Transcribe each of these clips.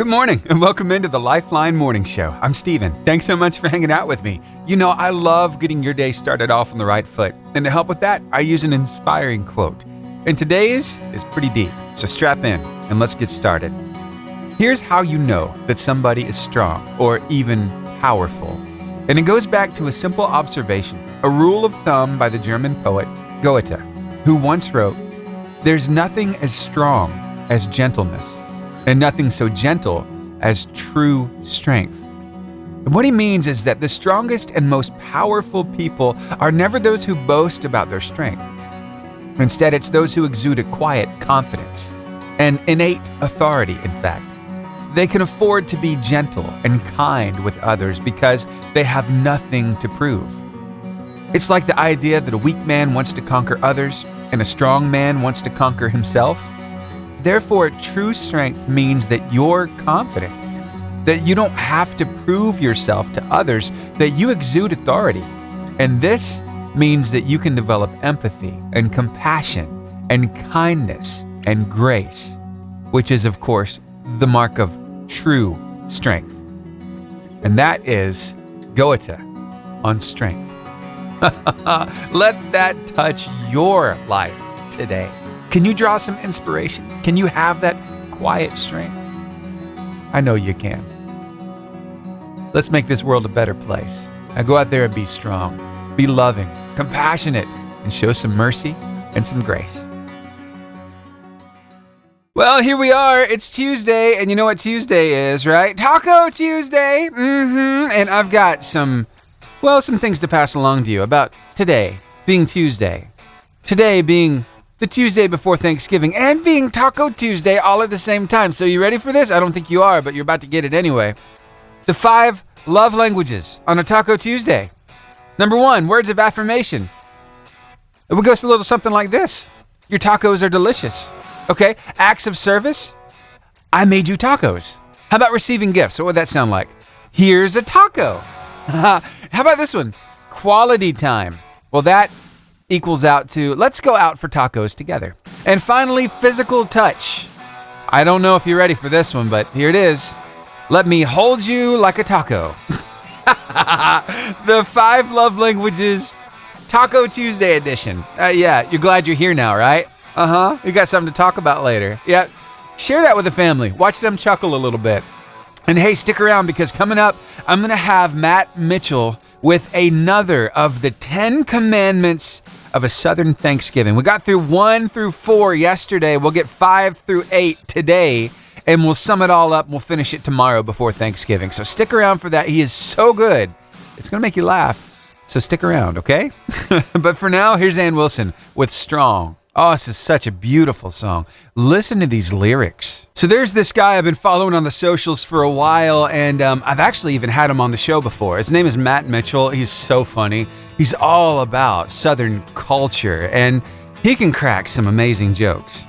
Good morning and welcome into the Lifeline Morning Show. I'm Steven. Thanks so much for hanging out with me. You know, I love getting your day started off on the right foot. And to help with that, I use an inspiring quote. And today's is pretty deep, so strap in and let's get started. Here's how you know that somebody is strong or even powerful. And it goes back to a simple observation, a rule of thumb by the German poet Goethe, who once wrote, "There's nothing as strong as gentleness, and nothing so gentle as true strength." And what he means is that the strongest and most powerful people are never those who boast about their strength. Instead, it's those who exude a quiet confidence, an innate authority, in fact. They can afford to be gentle and kind with others because they have nothing to prove. It's like the idea that a weak man wants to conquer others and a strong man wants to conquer himself. Therefore, true strength means that you're confident, that you don't have to prove yourself to others, that you exude authority. And this means that you can develop empathy and compassion and kindness and grace, which is, of course, the mark of true strength. And that is Goethe on strength. Let that touch your life today. Can you draw some inspiration? Can you have that quiet strength? I know you can. Let's make this world a better place. Now go out there and be strong, be loving, compassionate, and show some mercy and some grace. Well, here we are. It's Tuesday, and you know what Tuesday is, right? Taco Tuesday! And I've got some things to pass along to you about today being Tuesday. Today being the Tuesday before Thanksgiving and being Taco Tuesday all at the same time. So you ready for this? I don't think you are, but you're about to get it anyway. The 5 love languages on a Taco Tuesday. Number 1, words of affirmation. It would go a little something like this. Your tacos are delicious. Okay, acts of service. I made you tacos. How about receiving gifts? What would that sound like? Here's a taco. How about this one? Quality time. Well, that equals out to let's go out for tacos together. And finally, physical touch. I don't know if you're ready for this one, but here it is. Let me hold you like a taco. The 5 love languages, Taco Tuesday edition. Yeah, you're glad you're here now, right? You got something to talk about later. Yeah, share that with the family. Watch them chuckle a little bit. And hey, stick around because coming up, I'm going to have Matt Mitchell with another of the 10 commandments of a Southern Thanksgiving. We got through 1 through 4 yesterday. We'll get 5 through 8 today, and we'll sum it all up. And we'll finish it tomorrow before Thanksgiving. So stick around for that. He is so good. It's going to make you laugh. So stick around, okay? But for now, here's Ann Wilson with Strong. Oh, this is such a beautiful song. Listen to these lyrics. So there's this guy I've been following on the socials for a while, and I've actually even had him on the show before. His name is Matt Mitchell. He's so funny. He's all about Southern culture, and he can crack some amazing jokes.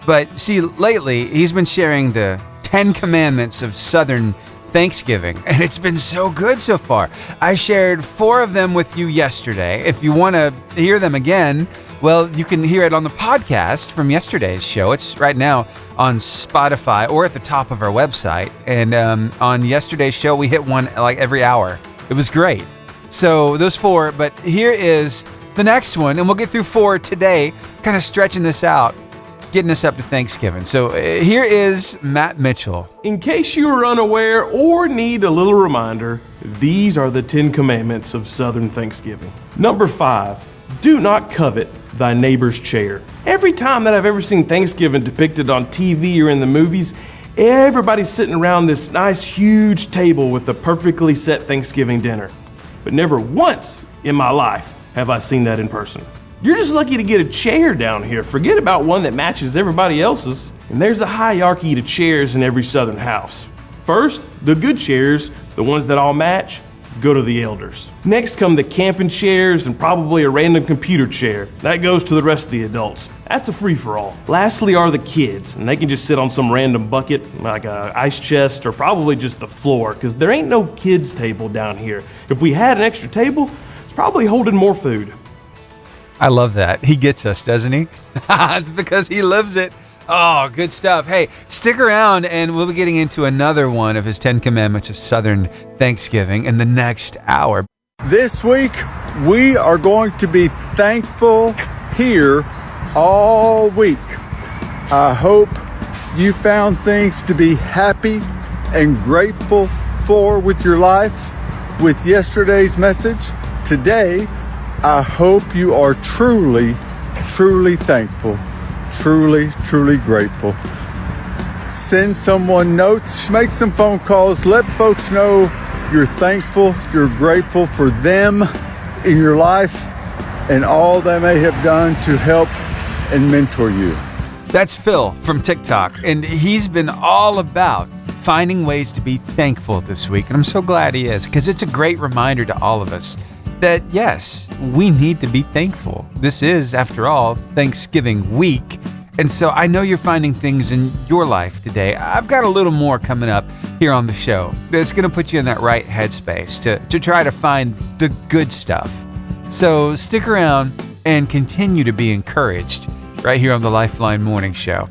But see, lately, he's been sharing the 10 commandments of Southern Thanksgiving, and it's been so good so far. I shared 4 of them with you yesterday. If you want to hear them again, well, you can hear it on the podcast from yesterday's show. It's right now on Spotify or at the top of our website. And on yesterday's show, we hit one like every hour. It was great. So those 4, but here is the next one, and we'll get through 4 today, kind of stretching this out, getting us up to Thanksgiving. So here is Matt Mitchell. In case you are unaware or need a little reminder, these are the 10 commandments of Southern Thanksgiving. Number 5, do not covet thy neighbor's chair. Every time that I've ever seen Thanksgiving depicted on TV or in the movies, everybody's sitting around this nice huge table with a perfectly set Thanksgiving dinner. But never once in my life have I seen that in person. You're just lucky to get a chair down here. Forget about one that matches everybody else's. And there's a hierarchy to chairs in every Southern house. First, the good chairs, the ones that all match, go to the elders. Next come the camping chairs and probably a random computer chair. That goes to the rest of the adults. That's a free-for-all. Lastly are the kids, and they can just sit on some random bucket, like a ice chest, or probably just the floor, because there ain't no kids' table down here. If we had an extra table, it's probably holding more food. I love that. He gets us, doesn't he? It's because he lives it. Oh, good stuff. Hey, stick around and we'll be getting into another one of his 10 Commandments of Southern Thanksgiving in the next hour. This week, we are going to be thankful here all week. I hope you found things to be happy and grateful for with your life with yesterday's message. Today, I hope you are truly thankful, truly grateful. Send someone notes, make some phone calls, let folks know you're thankful, you're grateful for them in your life and all they may have done to help and mentor you. That's Phil from TikTok, and he's been all about finding ways to be thankful this week. And I'm so glad he is, because it's a great reminder to all of us that, yes, we need to be thankful. This is, after all, Thanksgiving week. And so I know you're finding things in your life today. I've got a little more coming up here on the show that's going to put you in that right headspace to try to find the good stuff. So stick around and continue to be encouraged right here on the Lifeline Morning Show.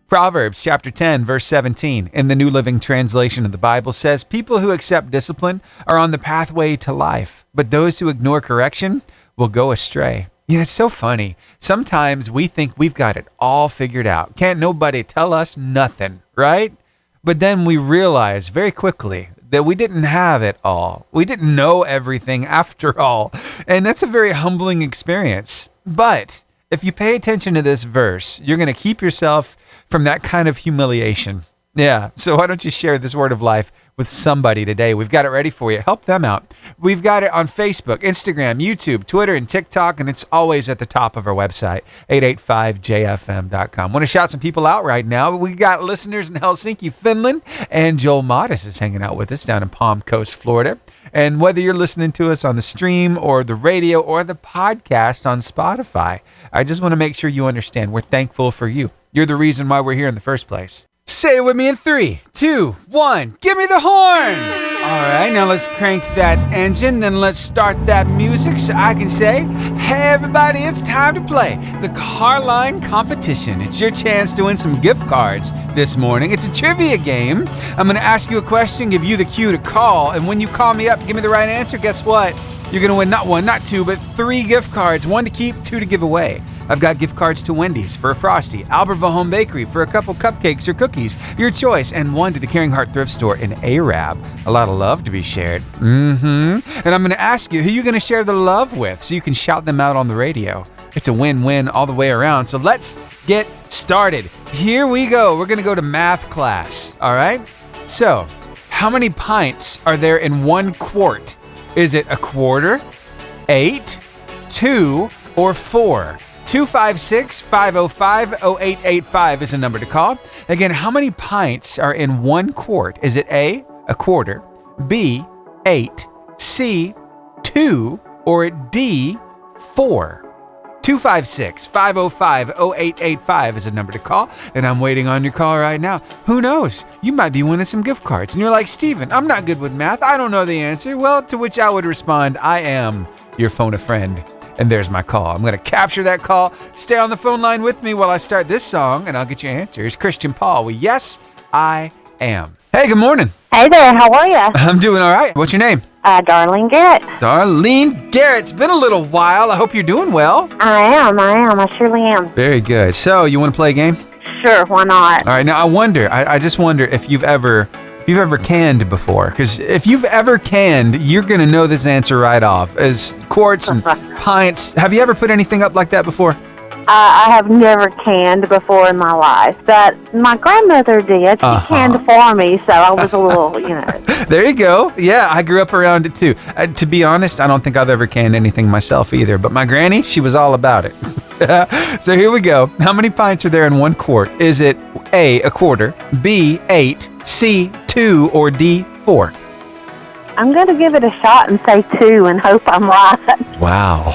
Proverbs chapter 10, verse 17 in the New Living Translation of the Bible says, "People who accept discipline are on the pathway to life, but those who ignore correction will go astray." Yeah, it's so funny. Sometimes we think we've got it all figured out. Can't nobody tell us nothing, right? But then we realize very quickly that we didn't have it all. We didn't know everything after all. And that's a very humbling experience. But if you pay attention to this verse, you're going to keep yourself from that kind of humiliation. Yeah, so why don't you share this word of life with somebody today? We've got it ready for you. Help them out. We've got it on Facebook, Instagram, YouTube, Twitter, and TikTok, and it's always at the top of our website, 885jfm.com. Want to shout some people out right now. We got listeners in Helsinki, Finland, and Joel Modis is hanging out with us down in Palm Coast, Florida. And whether you're listening to us on the stream or the radio or the podcast on Spotify, I just want to make sure you understand we're thankful for you. You're the reason why we're here in the first place. Say it with me in 3, 2, 1. Give me the horn. All right, now let's crank that engine. Then let's start that music so I can say, hey, everybody, it's time to play the Carline competition. It's your chance to win some gift cards this morning. It's a trivia game. I'm going to ask you a question, give you the cue to call. And when you call me up, give me the right answer. Guess what? You're going to win not 1, not 2, but 3 gift cards. 1 to keep, 2 to give away. I've got gift cards to Wendy's for a Frosty, Albertville Home Bakery for a couple cupcakes or cookies, your choice, and 1 to the Caring Heart Thrift Store in Arab. A lot of love to be shared. And I'm going to ask you who you're going to share the love with so you can shout them out on the radio. It's a win-win all the way around. So let's get started. Here we go. We're going to go to math class. All right? So, how many pints are there in 1 quart? Is it a quarter, 8, 2, or 4? 256-505-0885 is a number to call. Again, how many pints are in 1 quart? Is it A, a quarter, B, 8, C, 2, or D, 4? 256-505-0885 is a number to call, and I'm waiting on your call right now. Who knows? You might be winning some gift cards. And you're like, Steven, I'm not good with math. I don't know the answer. Well, to which I would respond, I am your phone a friend. And there's my call. I'm going to capture that call. Stay on the phone line with me while I start this song, and I'll get you answers. Christian Paul with Yes, I Am. Hey, good morning. Hey there, how are you? I'm doing all right. What's your name? Darlene Garrett. Darlene Garrett. It's been a little while. I hope you're doing well. I am. I surely am. Very good. So, you want to play a game? Sure, why not? All right. Now, I just wonder if you've ever canned before. Because if you've ever canned, you're going to know this answer right off. As quarts and pints. Have you ever put anything up like that before? I have never canned before in my life, but my grandmother did. She canned for me, so I was a little, There you go. Yeah, I grew up around it too. To be honest, I don't think I've ever canned anything myself either, but my granny, she was all about it. So here we go. How many pints are there in 1 quart? Is it A, a quarter, B, 8, C, 2, or D, 4? I'm going to give it a shot and say 2 and hope I'm right. Wow.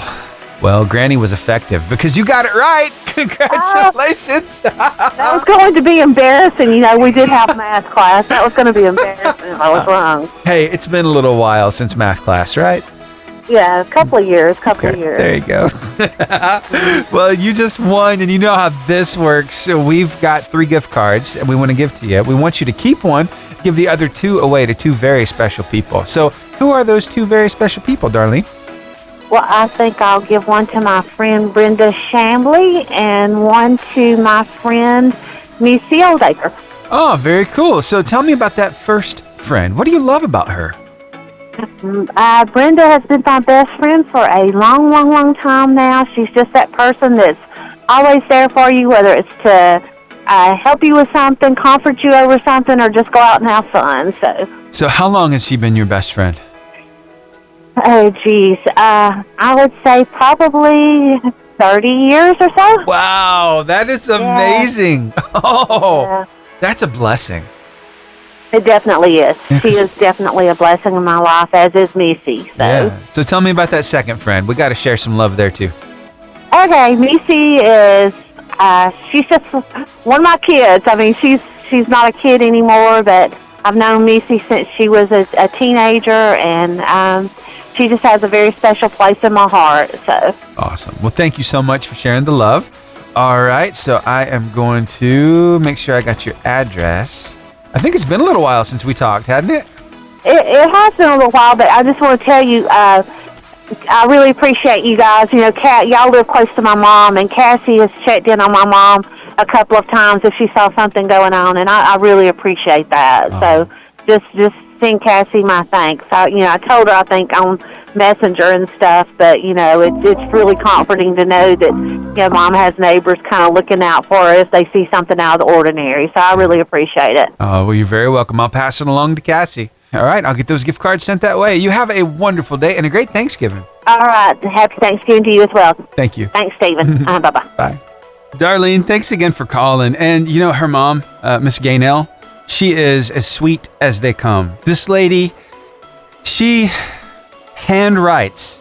Well, Granny was effective because you got it right. Congratulations. That was going to be embarrassing. We did have math class. That was going to be embarrassing if I was wrong. Hey, it's been a little while since math class, right? Yeah, a couple of years. There you go. Well, you just won, and you know how this works. So we've got 3 gift cards, and we want to give to you. We want you to keep one, give the other 2 away to 2 very special people. So who are those 2 very special people, Darlene? Well, I think I'll give one to my friend Brenda Shambly and one to my friend Missy Oldacre. Oh, very cool. So tell me about that first friend. What do you love about her? Brenda has been my best friend for a long time now. She's just that person that's always there for you, whether it's to help you with something, comfort you over something, or just go out and have fun. So how long has she been your best friend? Oh, geez. I would say probably 30 years or so. Wow, that is amazing. Yeah. Oh, that's a blessing. It definitely is. She is definitely a blessing in my life, as is Missy. So tell me about that second friend. We got to share some love there, too. Okay, Missy is, she's just one of my kids. I mean, she's not a kid anymore, but I've known Missy since she was a teenager, and she just has a very special place in my heart. So awesome. Well, thank you so much for sharing the love. All right, so I am going to make sure I got your address. I think it's been a little while since we talked, hadn't it? It has been a little while, but I just want to tell you, I really appreciate you guys. You know, y'all live close to my mom, and Cassie has checked in on my mom a couple of times if she saw something going on, and I really appreciate that. So just send Cassie my thanks. I told her, I think, on Messenger and stuff, but, it's really comforting to know that, Mom has neighbors kind of looking out for her if they see something out of the ordinary. So I really appreciate it. Oh, well, you're very welcome. I'll pass it along to Cassie. All right, I'll get those gift cards sent that way. You have a wonderful day and a great Thanksgiving. All right. Happy Thanksgiving to you as well. Thank you. Thanks, Stephen. Bye-bye. Bye. Darlene, thanks again for calling. And, her mom, Miss Gaynell, she is as sweet as they come. This lady, she handwrites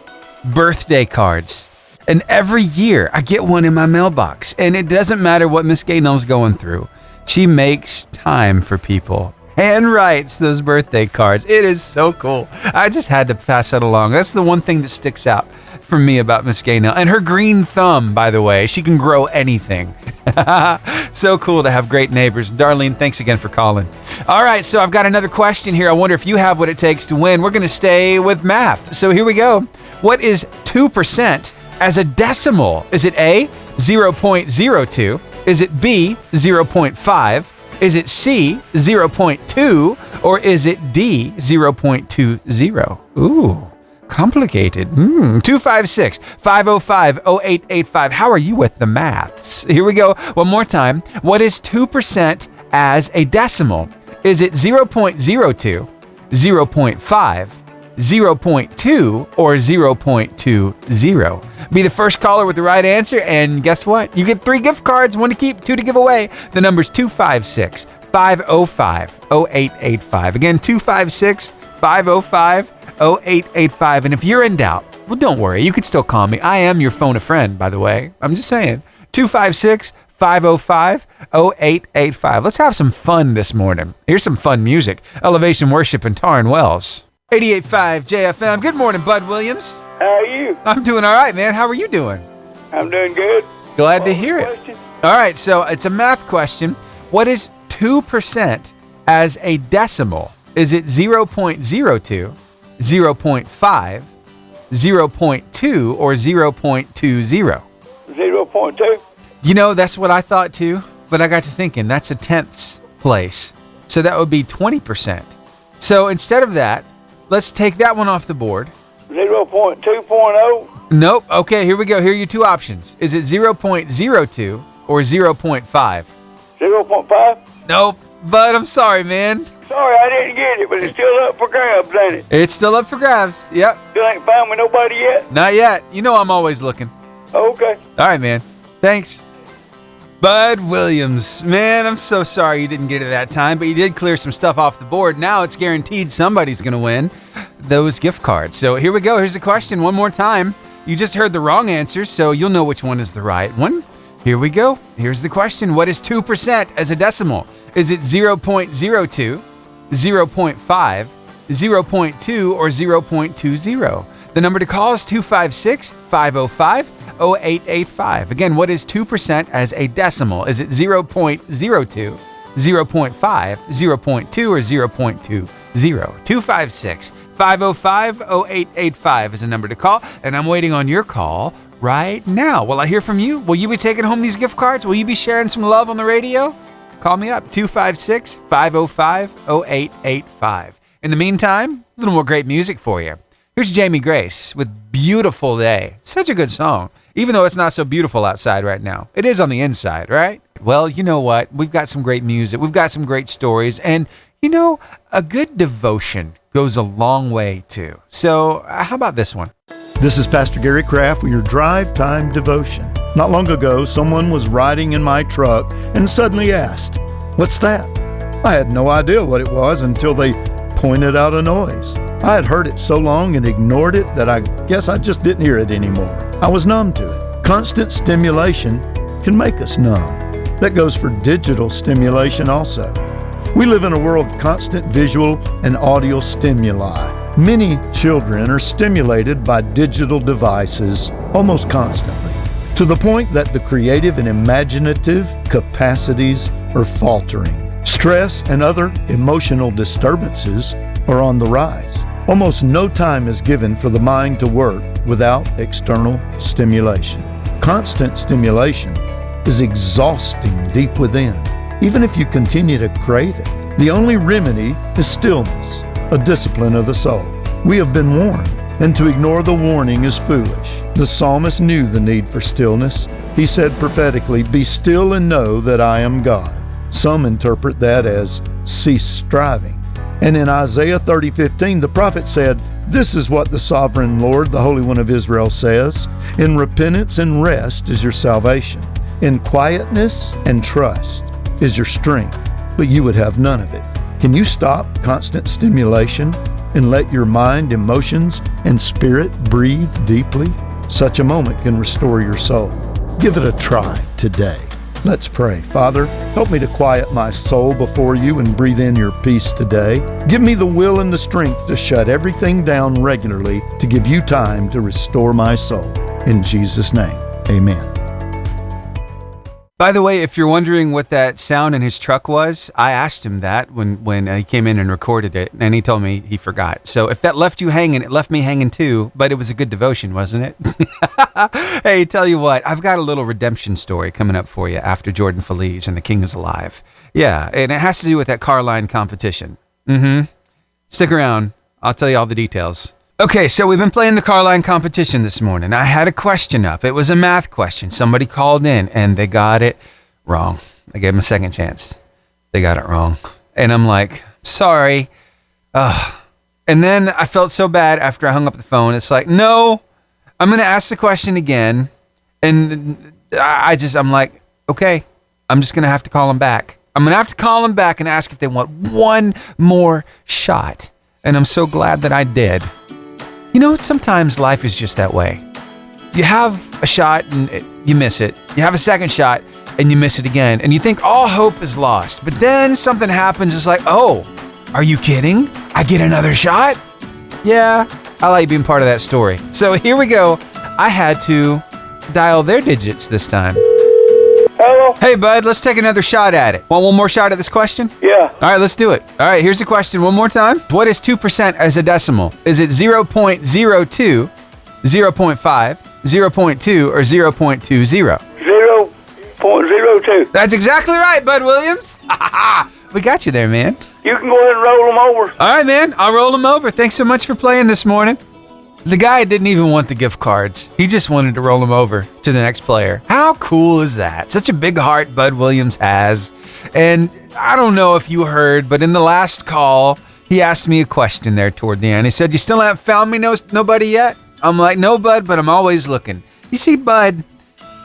birthday cards. And every year I get one in my mailbox. And it doesn't matter what Miss Gaynell's going through. She makes time for people. Handwrites those birthday cards. It is so cool. I just had to pass that along. That's the one thing that sticks out for me about Miss Gaynell. And her green thumb, by the way. She can grow anything. So cool to have great neighbors. Darlene, thanks again for calling. All right, so I've got another question here. I wonder if you have what it takes to win. We're going to stay with math. So here we go. What is 2% as a decimal? Is it A, 0.02? Is it B, 0.5? Is it C, 0.2? Or is it D, 0.20? Ooh, complicated. 256-505-0885. How are you with the maths? Here we go. One more time. What is 2% as a decimal? Is it 0.02, 0.5, 0.2, or 0.20? Be the first caller with the right answer, and guess what? You get 3 gift cards, 1 to keep, 2 to give away. The number's 256-505-0885. Again, 256-505-0885. And if you're in doubt, well, don't worry. You could still call me. I am your phone a friend, by the way. I'm just saying. 256-505-0885. Let's have some fun this morning. Here's some fun music. Elevation Worship and Tarn Wells. 88.5 JFM. Good morning, Bud Williams. How are you? I'm doing all right, man. How are you doing? I'm doing good. Glad to hear it. All right, so it's a math question. What is 2% as a decimal? Is it 0.02, 0.5, 0.2, or 0.20? 0.2. That's what I thought too, but I got to thinking that's a tenths place. So that would be 20%. So instead of that, let's take that one off the board. 0.2.0? Nope. Okay, here we go. Here are your 2 options. Is it 0.02 or 0.5? 0.5? Nope. But I'm sorry, man. Sorry, I didn't get it, but it's still up for grabs, ain't it? It's still up for grabs. Yep. Still ain't found me nobody yet? Not yet. I'm always looking. Okay. All right, man. Thanks. Bud Williams. Man, I'm so sorry you didn't get it that time, but you did clear some stuff off the board. Now it's guaranteed somebody's going to win those gift cards. So here we go. Here's the question one more time. You just heard the wrong answer, so you'll know which one is the right one. Here we go. Here's the question. What is 2% as a decimal? Is it 0.02, 0.5, 0.2, or 0.20? The number to call is 256-505-0885. Again, what is 2% as a decimal? Is it 0.02, 0.5, 0.2, or 0.20? 256-505-0885 is the number to call, and I'm waiting on your call right now. Will I hear from you? Will you be taking home these gift cards? Will you be sharing some love on the radio? Call me up, 256-505-0885. In the meantime, a little more great music for you. Here's Jamie Grace with Beautiful Day. Such a good song, even though it's not so beautiful outside right now. It is on the inside, right? Well, you know what? We've got some great music. We've got some great stories. And, you know, a good devotion goes a long way, too. So how about this one? This is Pastor Gary Kraft with your Drive Time Devotion. Not long ago, someone was riding in my truck and suddenly asked, "What's that?" I had no idea what it was until they pointed out a noise. I had heard it so long and ignored it that I guess I just didn't hear it anymore. I was numb to it. Constant stimulation can make us numb. That goes for digital stimulation also. We live in a world of constant visual and audio stimuli. Many children are stimulated by digital devices almost constantly, to the point that the creative and imaginative capacities are faltering. Stress and other emotional disturbances are on the rise. Almost no time is given for the mind to work without external stimulation. Constant stimulation is exhausting deep within, even if you continue to crave it. The only remedy is stillness, a discipline of the soul. We have been warned, and to ignore the warning is foolish. The psalmist knew the need for stillness. He said prophetically, "Be still and know that I am God." Some interpret that as cease striving. And in Isaiah 30:15, the prophet said, "This is what the sovereign Lord, the Holy One of Israel, says, in repentance and rest is your salvation. In quietness and trust is your strength, but you would have none of it." Can you stop constant stimulation and let your mind, emotions, and spirit breathe deeply? Such a moment can restore your soul. Give it a try today. Let's pray. Father, help me to quiet my soul before you and breathe in your peace today. Give me the will and the strength to shut everything down regularly to give you time to restore my soul. In Jesus' name, amen. By the way, if you're wondering what that sound in his truck was, I asked him that when he came in and recorded it, and he told me he forgot. So if that left you hanging, it left me hanging too, but it was a good devotion, wasn't it? Hey, tell you what, I've got a little redemption story coming up for you after Jordan Feliz and The King is Alive. Yeah, and it has to do with that car line competition. Stick around. I'll tell you all the details. Okay, so we've been playing the car line competition this morning. I had a question up. It was a math question. Somebody called in and they got it wrong. I gave them a second chance. They got it wrong. And I'm like, sorry. And then I felt so bad after I hung up the phone. It's like, no, I'm going to ask the question again. And I'm like, okay, I'm just going to have to call them back. I'm going to have to call them back and ask if they want one more shot. And I'm so glad that I did. You know, sometimes life is just that way. You have a shot and you miss it. You have a second shot and you miss it again. And you think all hope is lost. But then something happens. It's like, oh, are you kidding? I get another shot? Yeah, I like being part of that story. So here we go. I had to dial their digits this time. Hello? Hey, bud, let's take another shot at it. Want one more shot at this question? Yeah. All right, let's do it. All right, here's the question one more time. What is 2% as a decimal? Is it 0.02, 0.5, 0.2, or 0.20? 0.02. That's exactly right, Bud Williams. We got you there, man. You can go ahead and roll them over. All right, man, I'll roll them over. Thanks so much for playing this morning. The guy didn't even want the gift cards. He just wanted to roll them over to the next player. How cool is that? Such a big heart Bud Williams has. And I don't know if you heard, but in the last call, he asked me a question there toward the end. He said, "You still haven't found me nobody yet?" I'm like, "No, Bud, but I'm always looking." You see, Bud,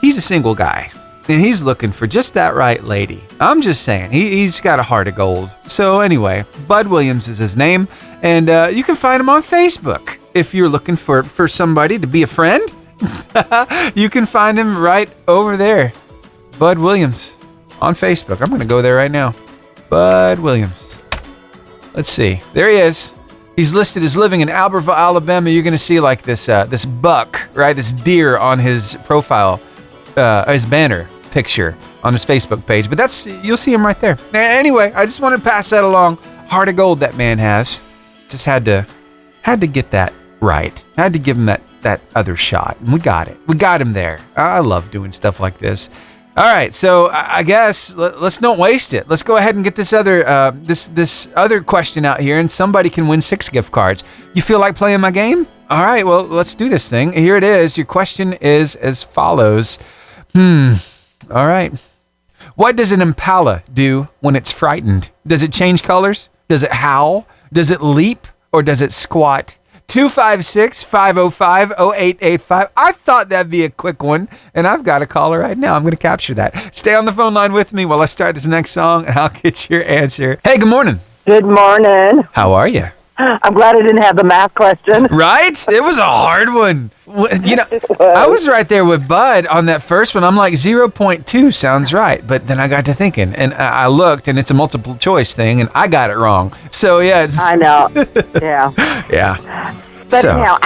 he's a single guy. And he's looking for just that right lady. I'm just saying, he's got a heart of gold. So anyway, Bud Williams is his name. And you can find him on Facebook. If you're looking for somebody to be a friend, you can find him right over there. Bud Williams on Facebook. I'm going to go there right now. Bud Williams. Let's see. There he is. He's listed as living in Albertville, Alabama. You're going to see like this this buck, right? This deer on his profile, his banner picture on his Facebook page. But you'll see him right there. Anyway, I just want to pass that along. Heart of gold that man has. Just had to get that right. Had to give him that other shot. And we got it. We got him there. I love doing stuff like this. All right, so I guess let's don't waste it. Let's go ahead and get this other this other question out here, and somebody can win 6 gift cards. You feel like playing my game? All right, well, let's do this thing. Here it is. Your question is as follows. All right. What does an impala do when it's frightened? Does it change colors? Does it howl? Does it leap? Or does it squat? 256-505-0885. I thought that'd be a quick one, and I've got a caller right now. I'm going to capture that. Stay on the phone line with me while I start this next song, and I'll get your answer. Hey, good morning. Good morning. How are you? I'm glad I didn't have the math question. Right? It was a hard one. You know, I was right there with Bud on that first one. I'm like, 0.2 sounds right. But then I got to thinking, and I looked, and it's a multiple choice thing, and I got it wrong. So, yeah. I know. Yeah. Yeah. But now,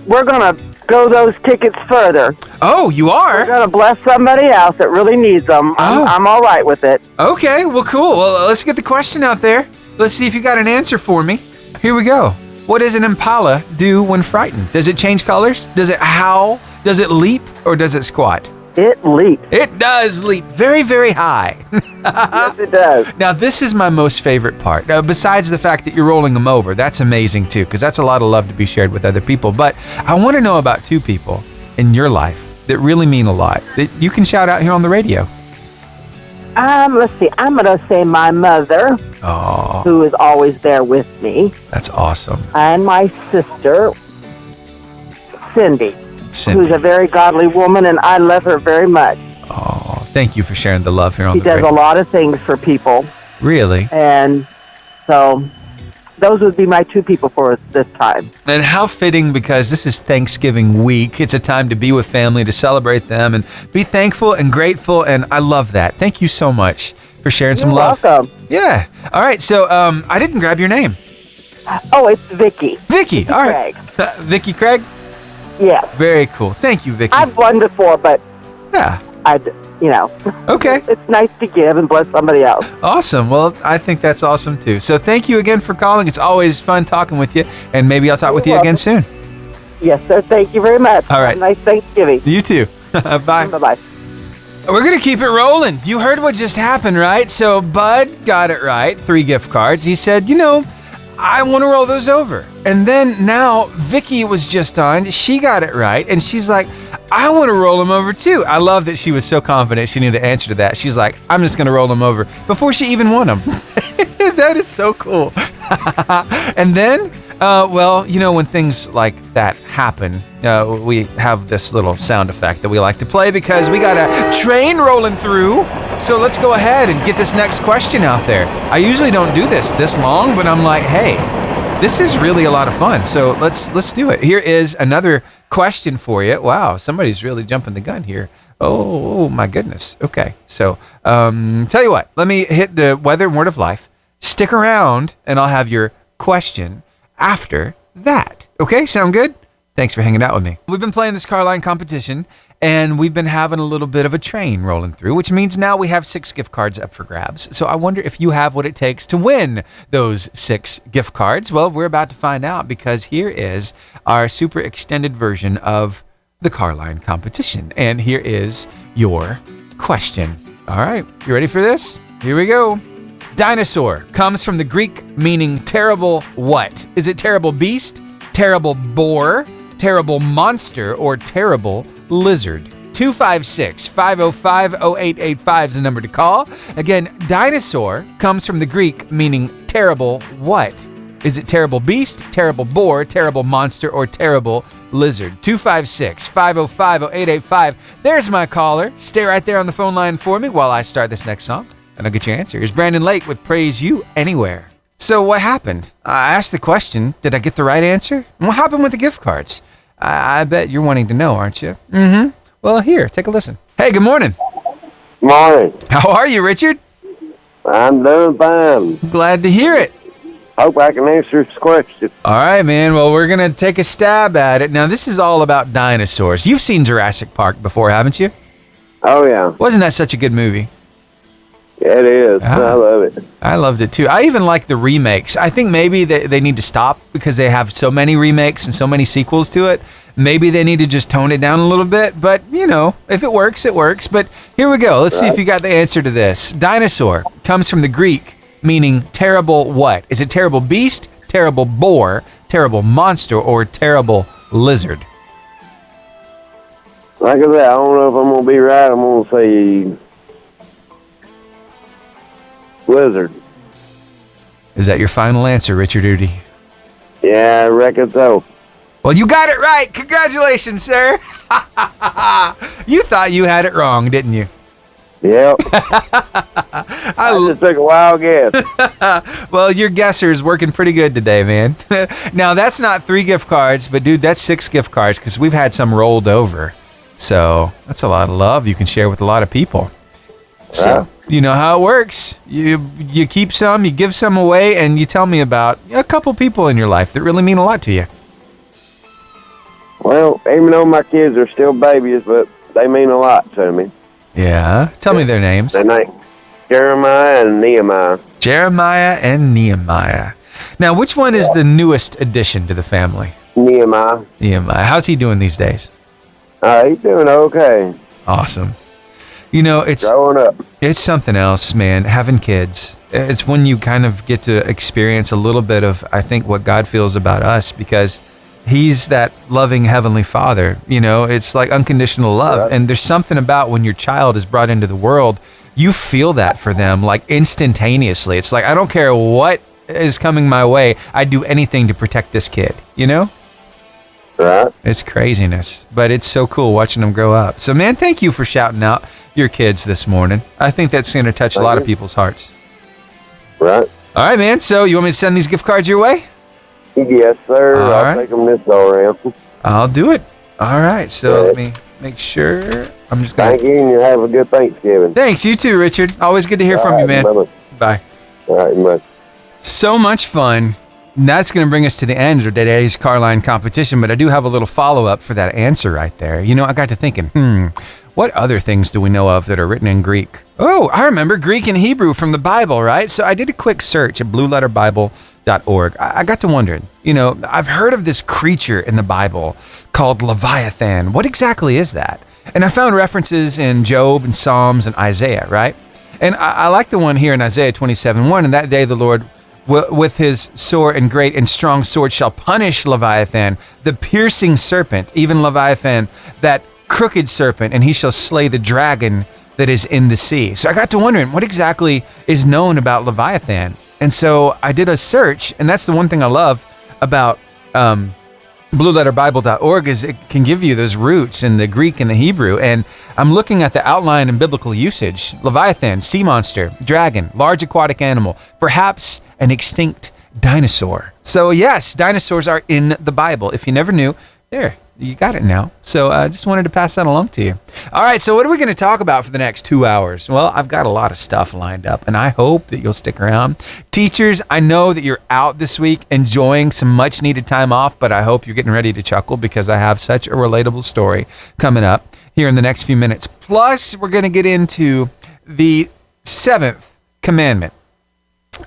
we're going to go those tickets further. Oh, you are? We're going to bless somebody else that really needs them. I'm all right with it. Okay, well, cool. Well, let's get the question out there. Let's see if you got an answer for me. Here we go. What does an impala do when frightened? Does it change colors? Does it howl? Does it leap? Or does it squat? It leaps. It does leap very, very high. Yes, it does. Now, this is my most favorite part. Besides the fact that you're rolling them over, that's amazing too, because that's a lot of love to be shared with other people. But I want to know about 2 people in your life that really mean a lot, that you can shout out here on the radio. Let's see. I'm going to say my mother, who is always there with me. That's awesome. And my sister, Cindy, who's a very godly woman, and I love her very much. Oh, thank you for sharing the love here on the radio. She does a lot of things for people. Really? And so those would be my 2 people for this time. And how fitting, because this is Thanksgiving week. It's a time to be with family, to celebrate them, and be thankful and grateful, and I love that. Thank you so much for sharing some love. You're welcome. Yeah. All right, so I didn't grab your name. Oh, it's Vicky. Vicky, all right. Vicky Craig? Yeah. Very cool. Thank you, Vicky. I've won before, but yeah. Okay. It's nice to give and bless somebody else. Awesome. Well, I think that's awesome too. So thank you again for calling. It's always fun talking with you, and maybe I'll talk with you again soon. Yes, sir. Thank you very much. All right. Have a nice Thanksgiving. You too. Bye. Bye-bye. We're going to keep it rolling. You heard what just happened, right? So Bud got it right. 3 gift cards. He said, I want to roll those over. And then now Vicky was just on. She got it right. And she's like, I want to roll them over too. I love that she was so confident she knew the answer to that. She's like, I'm just going to roll them over before she even won them. That is so cool. And then, when things like that happen, we have this little sound effect that we like to play because we got a train rolling through. So let's go ahead and get this next question out there. I usually don't do this long, but I'm like, hey, this is really a lot of fun. So let's do it. Here is another question for you. Wow, somebody's really jumping the gun here. Oh my goodness. Okay, so tell you what, let me hit the weather and word of life. Stick around, and I'll have your question after that. Okay, sound good? Thanks for hanging out with me. We've been playing this car line competition, and we've been having a little bit of a train rolling through, which means now we have 6 gift cards up for grabs. So I wonder if you have what it takes to win those 6 gift cards. Well, we're about to find out, because here is our super extended version of the car line competition. And here is your question. All right, you ready for this? Here we go. Dinosaur comes from the Greek meaning terrible what? Is it terrible beast, terrible boar, terrible monster, or terrible lizard? 256-505-0885 is the number to call. Again, dinosaur comes from the Greek meaning terrible what? Is it terrible beast, terrible boar, terrible monster, or terrible lizard? 256-505-0885. There's my caller. Stay right there on the phone line for me while I start this next song, and I'll get your answer. Here's Brandon Lake with Praise You Anywhere. So what happened? I asked the question, did I get the right answer? And what happened with the gift cards? I bet you're wanting to know, aren't you? Mm-hmm. Well, here, take a listen. Hey, good morning. Morning. How are you, Richard? I'm doing fine. Glad to hear it. Hope I can answer this question. All right, man. Well, we're going to take a stab at it. Now, this is all about dinosaurs. You've seen Jurassic Park before, haven't you? Oh, yeah. Wasn't that such a good movie? Yeah, it is. Ah. I love it. I loved it, too. I even like the remakes. I think maybe they need to stop because they have so many remakes and so many sequels to it. Maybe they need to just tone it down a little bit. But, you know, if it works, it works. But here we go. Let's see if you got the answer to this. Dinosaur comes from the Greek, meaning terrible what? Is it terrible beast, terrible boar, terrible monster, or terrible lizard? Like I said, I don't know if I'm going to be right. I'm going to say lizard. Is that your final answer, Richard Udi? Yeah, I reckon so. Well, you got it right. Congratulations, sir. You thought you had it wrong, didn't you? Yep. I just took a wild guess. Well, your guesser's working pretty good today, man. Now, that's not 3 gift cards, but, dude, that's 6 gift cards because we've had some rolled over. So that's a lot of love you can share with a lot of people. So you know how it works. You keep some, you give some away, and you tell me about a couple people in your life that really mean a lot to you. Well, even though my kids are still babies, but they mean a lot to me. Yeah. Tell me their names. Their name, Jeremiah and Nehemiah. Jeremiah and Nehemiah. Now, which one is the newest addition to the family? Nehemiah. Nehemiah. How's he doing these days? He's doing okay. Awesome. You know, it's growing up. It's something else, man, having kids. It's when you kind of get to experience a little bit of, I think, what God feels about us, because he's that loving heavenly father. You know, it's like unconditional love. Right. And there's something about when your child is brought into the world, you feel that for them like instantaneously. It's like, I don't care what is coming my way. I'd do anything to protect this kid, you know? Right. It's craziness, but it's so cool watching them grow up. So, man, thank you for shouting out your kids this morning. I think that's going to touch a lot of people's hearts. Right. All right, man. So you want me to send these gift cards your way? Yes, sir. All I'll right. take them this go around. I'll do it. All right. So let me make sure. I'm just going to... Thank you, and you have a good Thanksgiving. Thanks. You too, Richard. Always good to hear from you, man. Bye. All right, bye. So much fun. And that's going to bring us to the end of today's Carline competition, but I do have a little follow-up for that answer right there. You know, I got to thinking, what other things do we know of that are written in Greek? Oh, I remember Greek and Hebrew from the Bible, right? So I did a quick search at blueletterbible.org. I got to wondering, you know, I've heard of this creature in the Bible called Leviathan. What exactly is that? And I found references in Job and Psalms and Isaiah, right? And I like the one here in Isaiah 27:1. And that day the Lord with his sore and great and strong sword shall punish Leviathan, the piercing serpent, even Leviathan, that crooked serpent, and he shall slay the dragon that is in the sea. So I got to wondering, what exactly is known about Leviathan? And so I did a search, and that's the one thing I love about blueletterbible.org is it can give you those roots in the Greek and the Hebrew. And I'm looking at the outline and biblical usage. Leviathan, sea monster, dragon, large aquatic animal, perhaps an extinct dinosaur. So yes, dinosaurs are in the Bible. If you never knew, there, you got it now. So I just wanted to pass that along to you. All right, so what are we going to talk about for the next 2 hours? Well, I've got a lot of stuff lined up, and I hope that you'll stick around. Teachers, I know that you're out this week enjoying some much-needed time off, but I hope you're getting ready to chuckle because I have such a relatable story coming up here in the next few minutes. Plus, we're going to get into the 7th commandment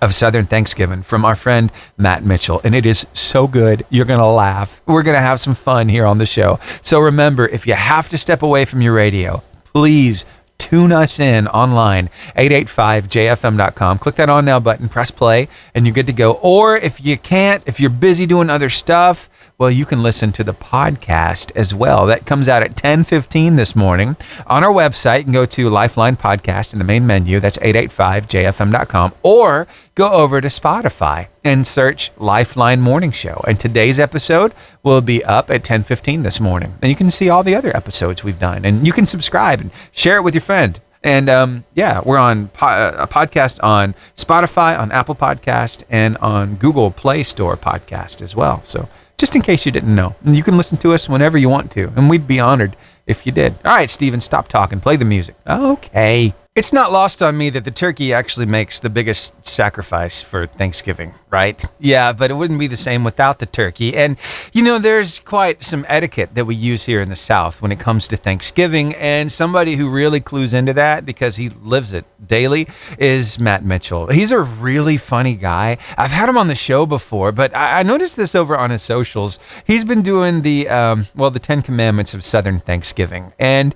of Southern Thanksgiving from our friend Matt Mitchell, and it is so good. You're going to laugh. We're going to have some fun here on the show. So remember, if you have to step away from your radio, please tune us in online, 885jfm.com. Click that on now button, press play, and you're good to go. Or if you can't, if you're busy doing other stuff, well, you can listen to the podcast as well. That comes out at 10:15 this morning. On our website, you can go to Lifeline Podcast in the main menu. That's 885jfm.com. Or go over to Spotify and search Lifeline Morning Show. And today's episode will be up at 10:15 this morning. And you can see all the other episodes we've done. And you can subscribe and share it with your friend. And we're on a podcast on Spotify, on Apple Podcast, and on Google Play Store Podcast as well. So just in case you didn't know. And you can listen to us whenever you want to, and we'd be honored if you did. All right, Steven, stop talking. Play the music. Okay. It's not lost on me that the turkey actually makes the biggest sacrifice for Thanksgiving, right? Yeah, but it wouldn't be the same without the turkey. And, there's quite some etiquette that we use here in the South when it comes to Thanksgiving. And somebody who really clues into that because he lives it daily is Matt Mitchell. He's a really funny guy. I've had him on the show before, but I noticed this over on his socials. He's been doing the 10 Commandments of Southern Thanksgiving. And,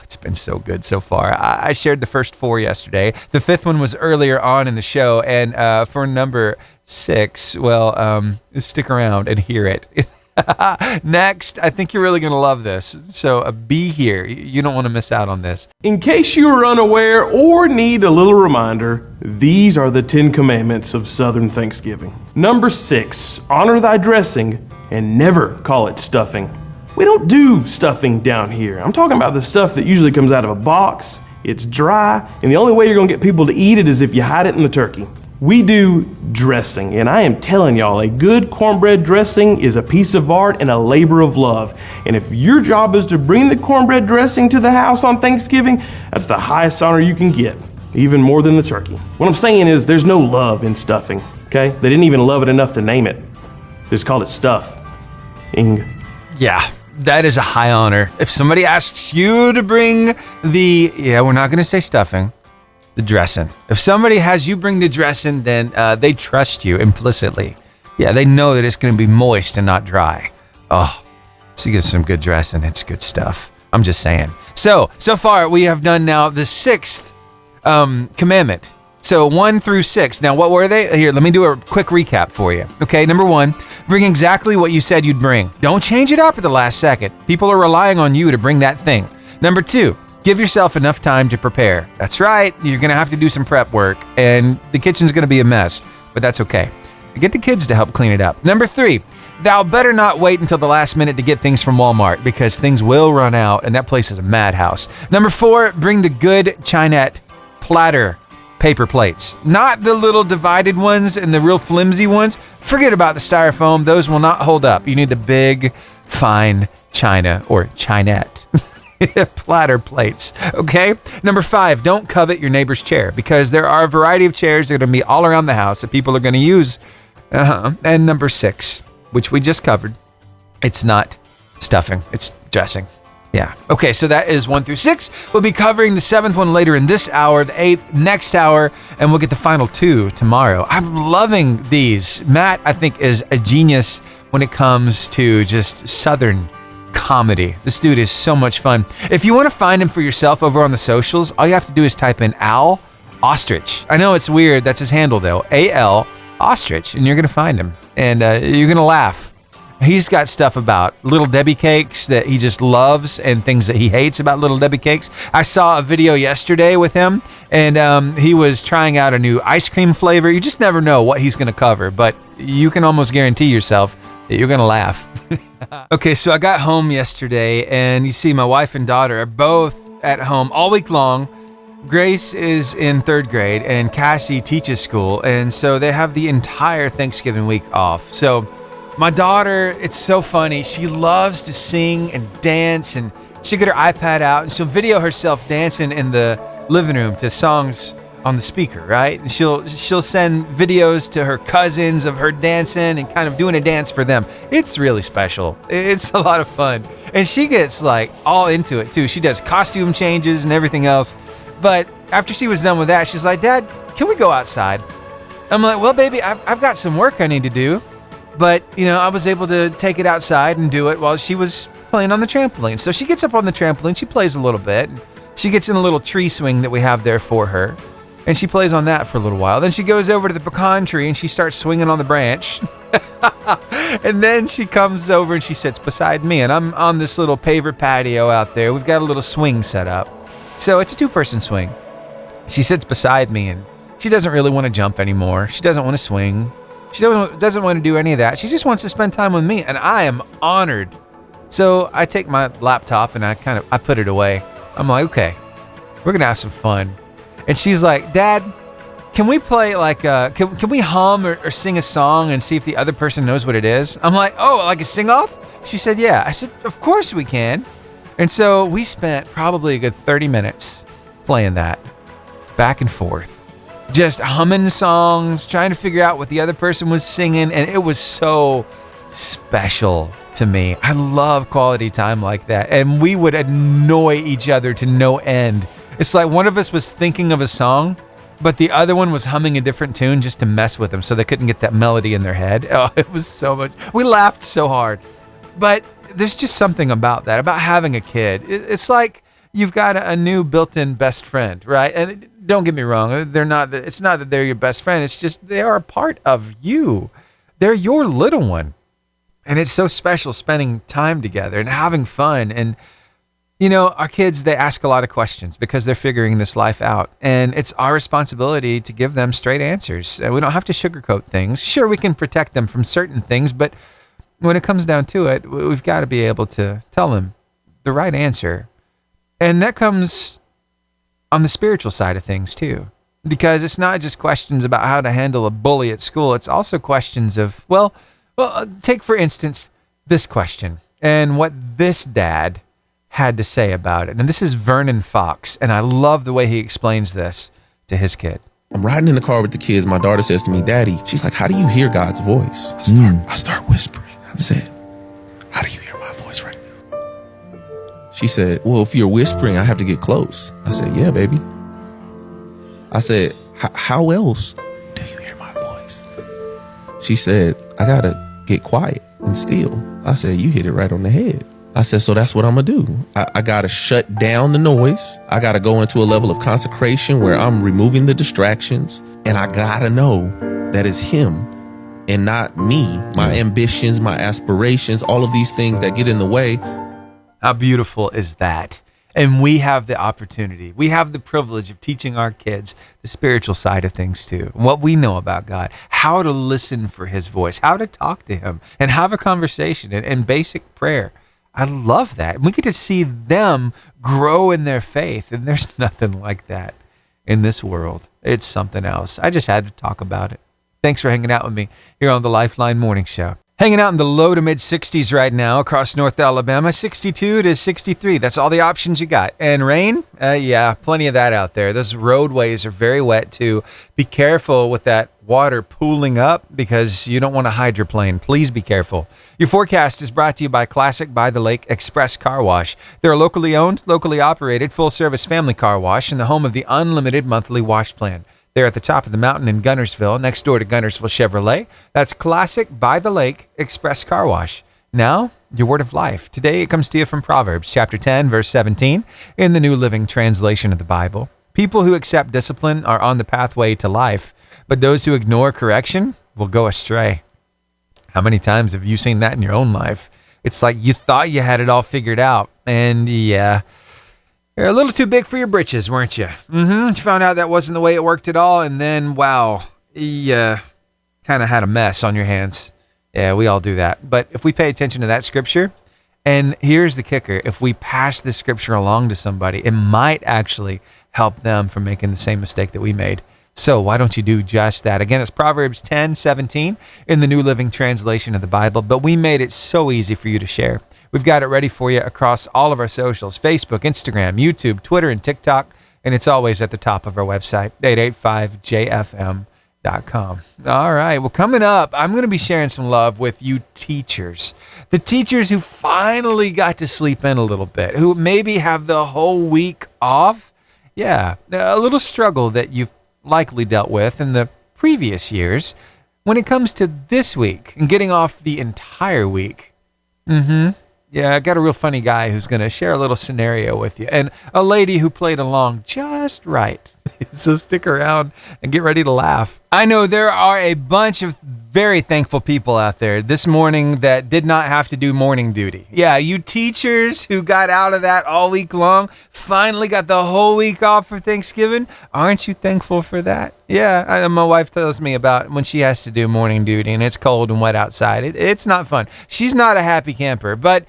it's been so good so far. I shared the first 4 yesterday. The 5th one was earlier on in the show, and for number 6, stick around and hear it. Next, I think you're really going to love this, so be here. You don't want to miss out on this. In case you are unaware or need a little reminder, these are the 10 Commandments of Southern Thanksgiving. Number 6, honor thy dressing and never call it stuffing. We don't do stuffing down here. I'm talking about the stuff that usually comes out of a box. It's dry, and the only way you're going to get people to eat it is if you hide it in the turkey. We do dressing, and I am telling y'all, a good cornbread dressing is a piece of art and a labor of love. And if your job is to bring the cornbread dressing to the house on Thanksgiving, that's the highest honor you can get, even more than the turkey. What I'm saying is there's no love in stuffing, okay? They didn't even love it enough to name it. They just called it stuffing. Yeah. That is a high honor. If somebody asks you to bring we're not going to say stuffing, the dressing. If somebody has you bring the dressing, then they trust you implicitly. Yeah, they know that it's going to be moist and not dry. Oh, so you get some good dressing. It's good stuff. I'm just saying. So far we have done now the 6th commandment. So 1 through 6. Now, what were they? Here, let me do a quick recap for you. Okay, number 1, bring exactly what you said you'd bring. Don't change it up at the last second. People are relying on you to bring that thing. Number 2, give yourself enough time to prepare. That's right. You're going to have to do some prep work, and the kitchen's going to be a mess, but that's okay. Get the kids to help clean it up. Number 3, thou better not wait until the last minute to get things from Walmart because things will run out, and that place is a madhouse. Number 4, bring the good Chinette platter paper plates, not the little divided ones and the real flimsy ones. Forget about the styrofoam. Those will not hold up. You need the big, fine china or chinette platter plates. Okay. Number 5, don't covet your neighbor's chair because there are a variety of chairs that are going to be all around the house that people are going to use. And number 6, which we just covered, it's not stuffing, it's dressing. Yeah. Okay, so that is 1 through 6. We'll be covering the 7th one later in this hour, the 8th next hour, and we'll get the final 2 tomorrow. I'm loving these. Matt, I think, is a genius when it comes to just Southern comedy. This dude is so much fun. If you want to find him for yourself over on the socials, all you have to do is type in Al Ostrich. I know it's weird. That's his handle, though. A-L Ostrich, and you're going to find him, and you're going to laugh. He's got stuff about Little Debbie cakes that he just loves and things that he hates about Little Debbie cakes. I saw a video yesterday with him, and he was trying out a new ice cream flavor. You just never know what he's going to cover, but you can almost guarantee yourself that you're going to laugh. Okay, so I got home yesterday, and you see my wife and daughter are both at home all week long. Grace is in 3rd grade, and Cassie teaches school, and so they have the entire Thanksgiving week off. So my daughter, it's so funny. She loves to sing and dance, and she'll get her iPad out and she'll video herself dancing in the living room to songs on the speaker, right? And she'll send videos to her cousins of her dancing and kind of doing a dance for them. It's really special. It's a lot of fun. And she gets like all into it too. She does costume changes and everything else. But after she was done with that, she's like, Dad, can we go outside? I'm like, well, baby, I've got some work I need to do. But, I was able to take it outside and do it while she was playing on the trampoline. So she gets up on the trampoline, she plays a little bit. She gets in a little tree swing that we have there for her. And she plays on that for a little while. Then she goes over to the pecan tree and she starts swinging on the branch. And then she comes over and she sits beside me. And I'm on this little paver patio out there. We've got a little swing set up. So it's a 2-person swing. She sits beside me and she doesn't really want to jump anymore. She doesn't want to swing. She doesn't want to do any of that. She just wants to spend time with me, and I am honored. So I take my laptop and I put it away. I'm like, okay, we're going to have some fun. And she's like, Dad, can we play like, can we hum or sing a song and see if the other person knows what it is? I'm like, oh, like a sing-off? She said, yeah. I said, of course we can. And so we spent probably a good 30 minutes playing that back and forth. Just humming songs, trying to figure out what the other person was singing. And it was so special to me. I love quality time like that. And we would annoy each other to no end. It's like one of us was thinking of a song, but the other one was humming a different tune just to mess with them so they couldn't get that melody in their head. Oh, it was so much. We laughed so hard. But there's just something about that, about having a kid. It's like you've got a new built-in best friend, right? And don't get me wrong, it's not that they're your best friend. It's just they are a part of you. They're your little one. And it's so special spending time together and having fun. And, you know, our kids, they ask a lot of questions because they're figuring this life out. And it's our responsibility to give them straight answers. We don't have to sugarcoat things. Sure, we can protect them from certain things, but when it comes down to it, we've got to be able to tell them the right answer. And that comes on the spiritual side of things too, because it's not just questions about how to handle a bully at school. It's also questions of, well, take for instance this question and what this dad had to say about it. And this is Vernon Fox, and I love the way he explains this to his kid. I'm riding in the car with the kids. My daughter says to me, Daddy, she's like, how do you hear God's voice? I start whispering. I said, how do you hear my voice right now? She said, well, if you're whispering, I have to get close. I said, yeah, baby. I said, how else do you hear my voice? She said, I gotta get quiet and still. I said, you hit it right on the head. I said, so that's what I'm gonna do. I gotta shut down the noise. I gotta go into a level of consecration where I'm removing the distractions. And I gotta know that it's him and not me, my ambitions, my aspirations, all of these things that get in the way. How beautiful is that? And we have the opportunity, we have the privilege of teaching our kids the spiritual side of things too, what we know about God, how to listen for his voice, how to talk to him and have a conversation and basic prayer. I love that. We get to see them grow in their faith, and there's nothing like that in this world. It's something else. I just had to talk about it. Thanks for hanging out with me here on the Lifeline Morning Show. Hanging out in the low to mid 60s right now across North Alabama, 62 to 63. That's all the options you got. And rain? Yeah, plenty of that out there. Those roadways are very wet too. Be careful with that water pooling up because you don't want to hydroplane. Please be careful. Your forecast is brought to you by Classic by the Lake Express Car Wash. They're a locally owned, locally operated, full-service family car wash and the home of the unlimited monthly wash plan. They're at the top of the mountain in Gunnersville, next door to Gunnersville Chevrolet. That's Classic by the Lake Express Car Wash. Now, your word of life. Today it comes to you from Proverbs chapter 10, verse 17, in the New Living Translation of the Bible. People who accept discipline are on the pathway to life, but those who ignore correction will go astray. How many times have you seen that in your own life? It's like you thought you had it all figured out, and yeah, you're a little too big for your britches, weren't you? You found out that wasn't the way it worked at all, and then, wow, you kind of had a mess on your hands. Yeah, we all do that. But if we pay attention to that scripture, and here's the kicker, if we pass this scripture along to somebody, it might actually help them from making the same mistake that we made. So why don't you do just that? Again, it's Proverbs 10:17 in the New Living Translation of the Bible, but we made it so easy for you to share. We've got it ready for you across all of our socials, Facebook, Instagram, YouTube, Twitter, and TikTok, and it's always at the top of our website, 885jfm.com. All right, well, coming up, I'm going to be sharing some love with you teachers. The teachers who finally got to sleep in a little bit, who maybe have the whole week off. Yeah, a little struggle that you've likely dealt with in the previous years when it comes to this week and getting off the entire week. Yeah, I got a real funny guy who's going to share a little scenario with you and a lady who played along just right. So stick around and get ready to laugh. I know there are a bunch of very thankful people out there this morning that did not have to do morning duty. Yeah, you teachers who got out of that all week long, finally got the whole week off for Thanksgiving. Aren't you thankful for that? Yeah, my wife tells me about when she has to do morning duty and it's cold and wet outside. It's not fun. She's not a happy camper, but,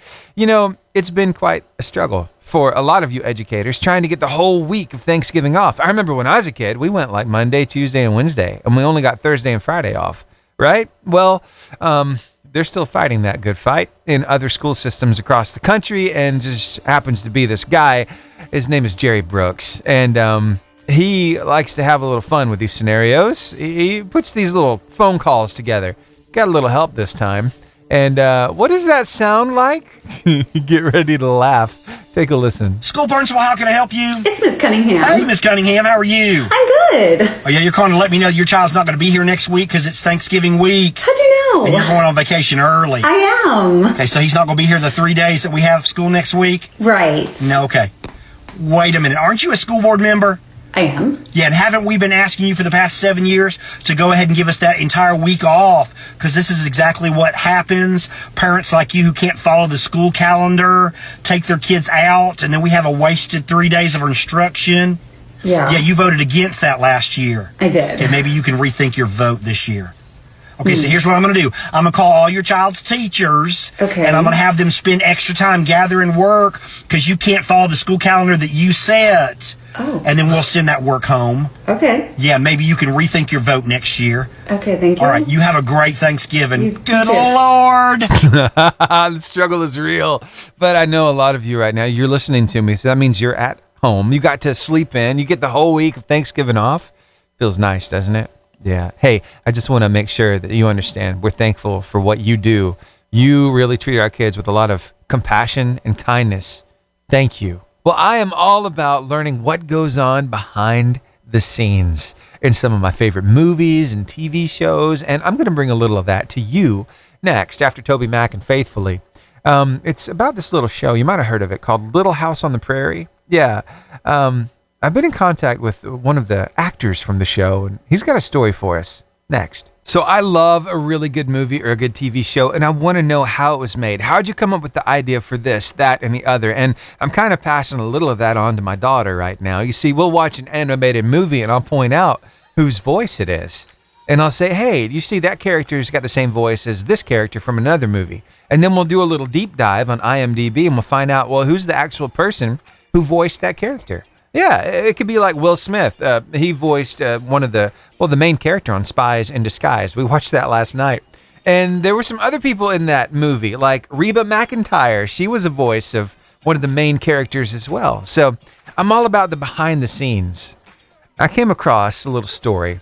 it's been quite a struggle for a lot of you educators trying to get the whole week of Thanksgiving off. I remember when I was a kid, we went like Monday, Tuesday, and Wednesday, and we only got Thursday and Friday off, right? Well, they're still fighting that good fight in other school systems across the country, and just happens to be this guy. His name is Jerry Brooks, and he likes to have a little fun with these scenarios. He puts these little phone calls together. Got a little help this time. And what does that sound like? Get ready to laugh. Take a listen. School principal, how can I help you? It's Miss Cunningham. Hey, Miss Cunningham, how are you? I'm good. Oh, yeah, you're calling to let me know that your child's not going to be here next week because it's Thanksgiving week. How'd you know? And you're going on vacation early. I am. Okay, so he's not going to be here the 3 days that we have school next week? Right. No, okay. Wait a minute. Aren't you a school board member? I am. Yeah, and haven't we been asking you for the past 7 years to go ahead and give us that entire week off? Because this is exactly what happens. Parents like you who can't follow the school calendar take their kids out, and then we have a wasted 3 days of instruction. Yeah. Yeah, you voted against that last year. I did. And maybe you can rethink your vote this year. Okay, so here's what I'm going to do. I'm going to call all your child's teachers. Okay. And I'm going to have them spend extra time gathering work because you can't follow the school calendar that you set. Oh. And then we'll send that work home. Okay. Yeah, maybe you can rethink your vote next year. Okay, thank you. All right, you have a great Thanksgiving. Good too. Lord. The struggle is real. But I know a lot of you right now, you're listening to me, so that means you're at home. You got to sleep in. You get the whole week of Thanksgiving off. Feels nice, doesn't it? Yeah. Hey, I just want to make sure that you understand we're thankful for what you do. You really treat our kids with a lot of compassion and kindness. Thank you. Well, I am all about learning what goes on behind the scenes in some of my favorite movies and TV shows, and I'm going to bring a little of that to you next after Toby Mac and Faithfully. It's about this little show. You might have heard of it called Little House on the Prairie. Yeah. I've been in contact with one of the actors from the show, and he's got a story for us next. So I love a really good movie or a good TV show, and I want to know how it was made. How'd you come up with the idea for this, that, and the other? And I'm kind of passing a little of that on to my daughter right now. You see, we'll watch an animated movie, and I'll point out whose voice it is. And I'll say, hey, do you see that character's got the same voice as this character from another movie? And then we'll do a little deep dive on IMDb, and we'll find out, well, who's the actual person who voiced that character? Yeah, it could be like Will Smith. He voiced the main character on Spies in Disguise. We watched that last night. And there were some other people in that movie, like Reba McEntire. She was a voice of one of the main characters as well. So I'm all about the behind the scenes. I came across a little story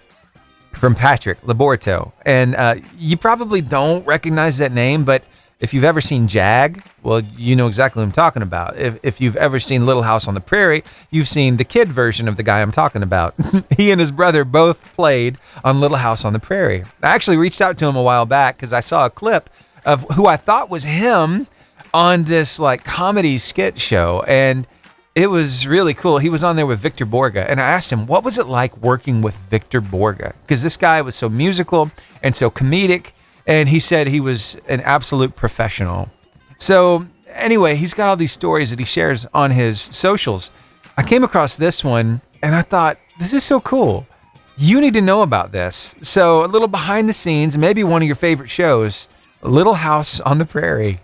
from Patrick Labyorteaux. And you probably don't recognize that name, but if you've ever seen Jag, well, you know exactly what I'm talking about. If you've ever seen Little House on the Prairie, you've seen the kid version of the guy I'm talking about. He and his brother both played on Little House on the Prairie. I actually reached out to him a while back because I saw a clip of who I thought was him on this like comedy skit show, and it was really cool. He was on there with Victor Borge, and I asked him, what was it like working with Victor Borge? Because this guy was so musical and so comedic. And he said he was an absolute professional. So anyway, he's got all these stories that he shares on his socials. I came across this one and I thought, this is so cool. You need to know about this. So a little behind the scenes, maybe one of your favorite shows, Little House on the Prairie.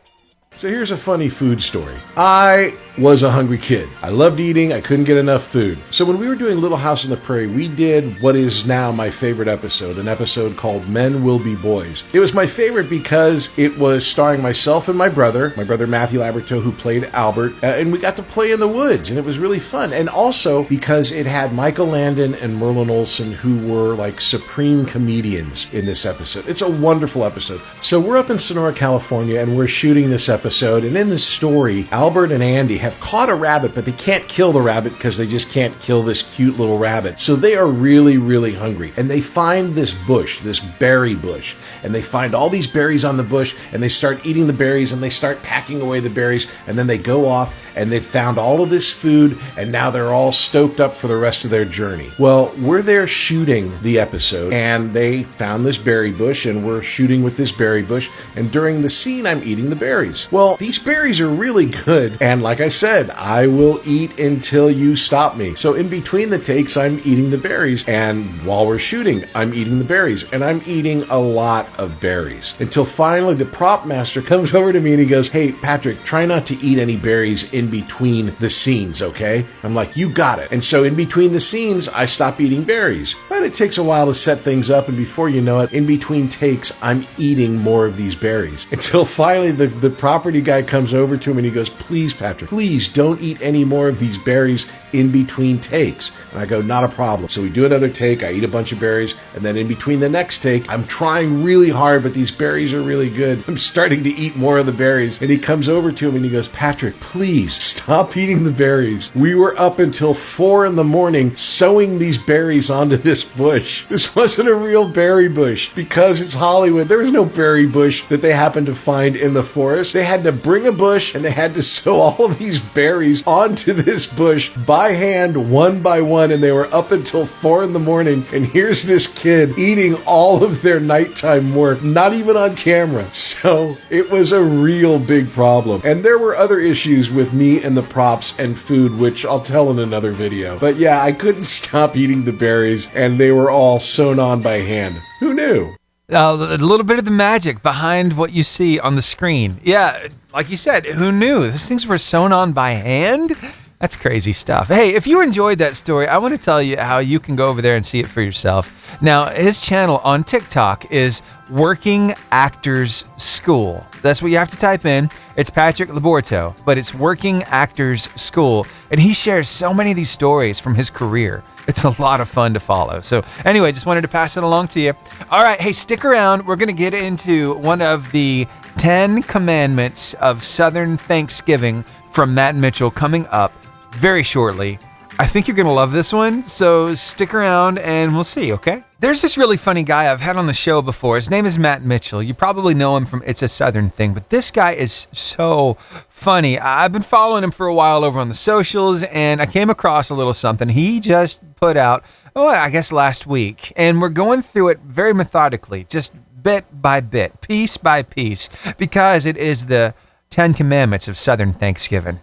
So here's a funny food story. I was a hungry kid. I loved eating. I couldn't get enough food. So when we were doing Little House on the Prairie, we did what is now my favorite episode, an episode called Men Will Be Boys. It was my favorite because it was starring myself and my brother Matthew Labyorteaux, who played Albert, and we got to play in the woods, and it was really fun. And also because it had Michael Landon and Merlin Olsen, who were like supreme comedians in this episode. It's a wonderful episode. So we're up in Sonora, California, and we're shooting this episode. episode, and in this story, Albert and Andy have caught a rabbit, but they can't kill the rabbit because they just can't kill this cute little rabbit. So they are really, really hungry. And they find this bush, this berry bush, and they find all these berries on the bush, and they start eating the berries, and they start packing away the berries, and then they go off, and they've found all of this food, and now they're all stoked up for the rest of their journey. Well, we're there shooting the episode, and they found this berry bush, and we're shooting with this berry bush, and during the scene, I'm eating the berries. Well, these berries are really good, and like I said, I will eat until you stop me. So in between the takes, I'm eating the berries, and while we're shooting, I'm eating the berries, and I'm eating a lot of berries. Until finally, the prop master comes over to me and he goes, "Hey, Patrick, try not to eat any berries in between the scenes, okay?" I'm like, "You got it." And so in between the scenes, I stop eating berries. But it takes a while to set things up, and before you know it, in between takes, I'm eating more of these berries. Until finally, the property guy comes over to him and he goes, "Please, Patrick, please don't eat any more of these berries in between takes." And I go, "Not a problem." So we do another take, I eat a bunch of berries, and then in between the next take, I'm trying really hard, but these berries are really good. I'm starting to eat more of the berries. And he comes over to him and he goes, "Patrick, please stop eating the berries. We were up until 4 a.m. sewing these berries onto this bush. This wasn't a real berry bush because it's Hollywood. There was no berry bush that they happened to find in the forest. They had to bring a bush and they had to sew all of these berries onto this bush by hand, one by one, and they were up until 4 a.m. And here's this kid eating all of their nighttime work, not even on camera. So it was a real big problem. And there were other issues with me and the props and food, which I'll tell in another video. But yeah, I couldn't stop eating the berries, and they were all sewn on by hand. Who knew? A little bit of the magic behind what you see on the screen. Yeah, like you said, who knew? These things were sewn on by hand? That's crazy stuff. Hey, if you enjoyed that story, I want to tell you how you can go over there and see it for yourself. Now, his channel on TikTok is Working Actors School. That's what you have to type in. It's Patrick Labyorteaux, but it's Working Actors School. And he shares so many of these stories from his career. It's a lot of fun to follow. So anyway, just wanted to pass it along to you. All right, hey, stick around. We're going to get into one of the 10 commandments of Southern Thanksgiving from Matt Mitchell coming up very shortly. I think you're going to love this one, so stick around and we'll see, okay? There's this really funny guy I've had on the show before. His name is Matt Mitchell. You probably know him from It's a Southern Thing, but this guy is so funny. I've been following him for a while over on the socials, and I came across a little something he just put out, I guess last week, and we're going through it very methodically, just bit by bit, piece by piece, because it is the 10 Commandments of Southern Thanksgiving.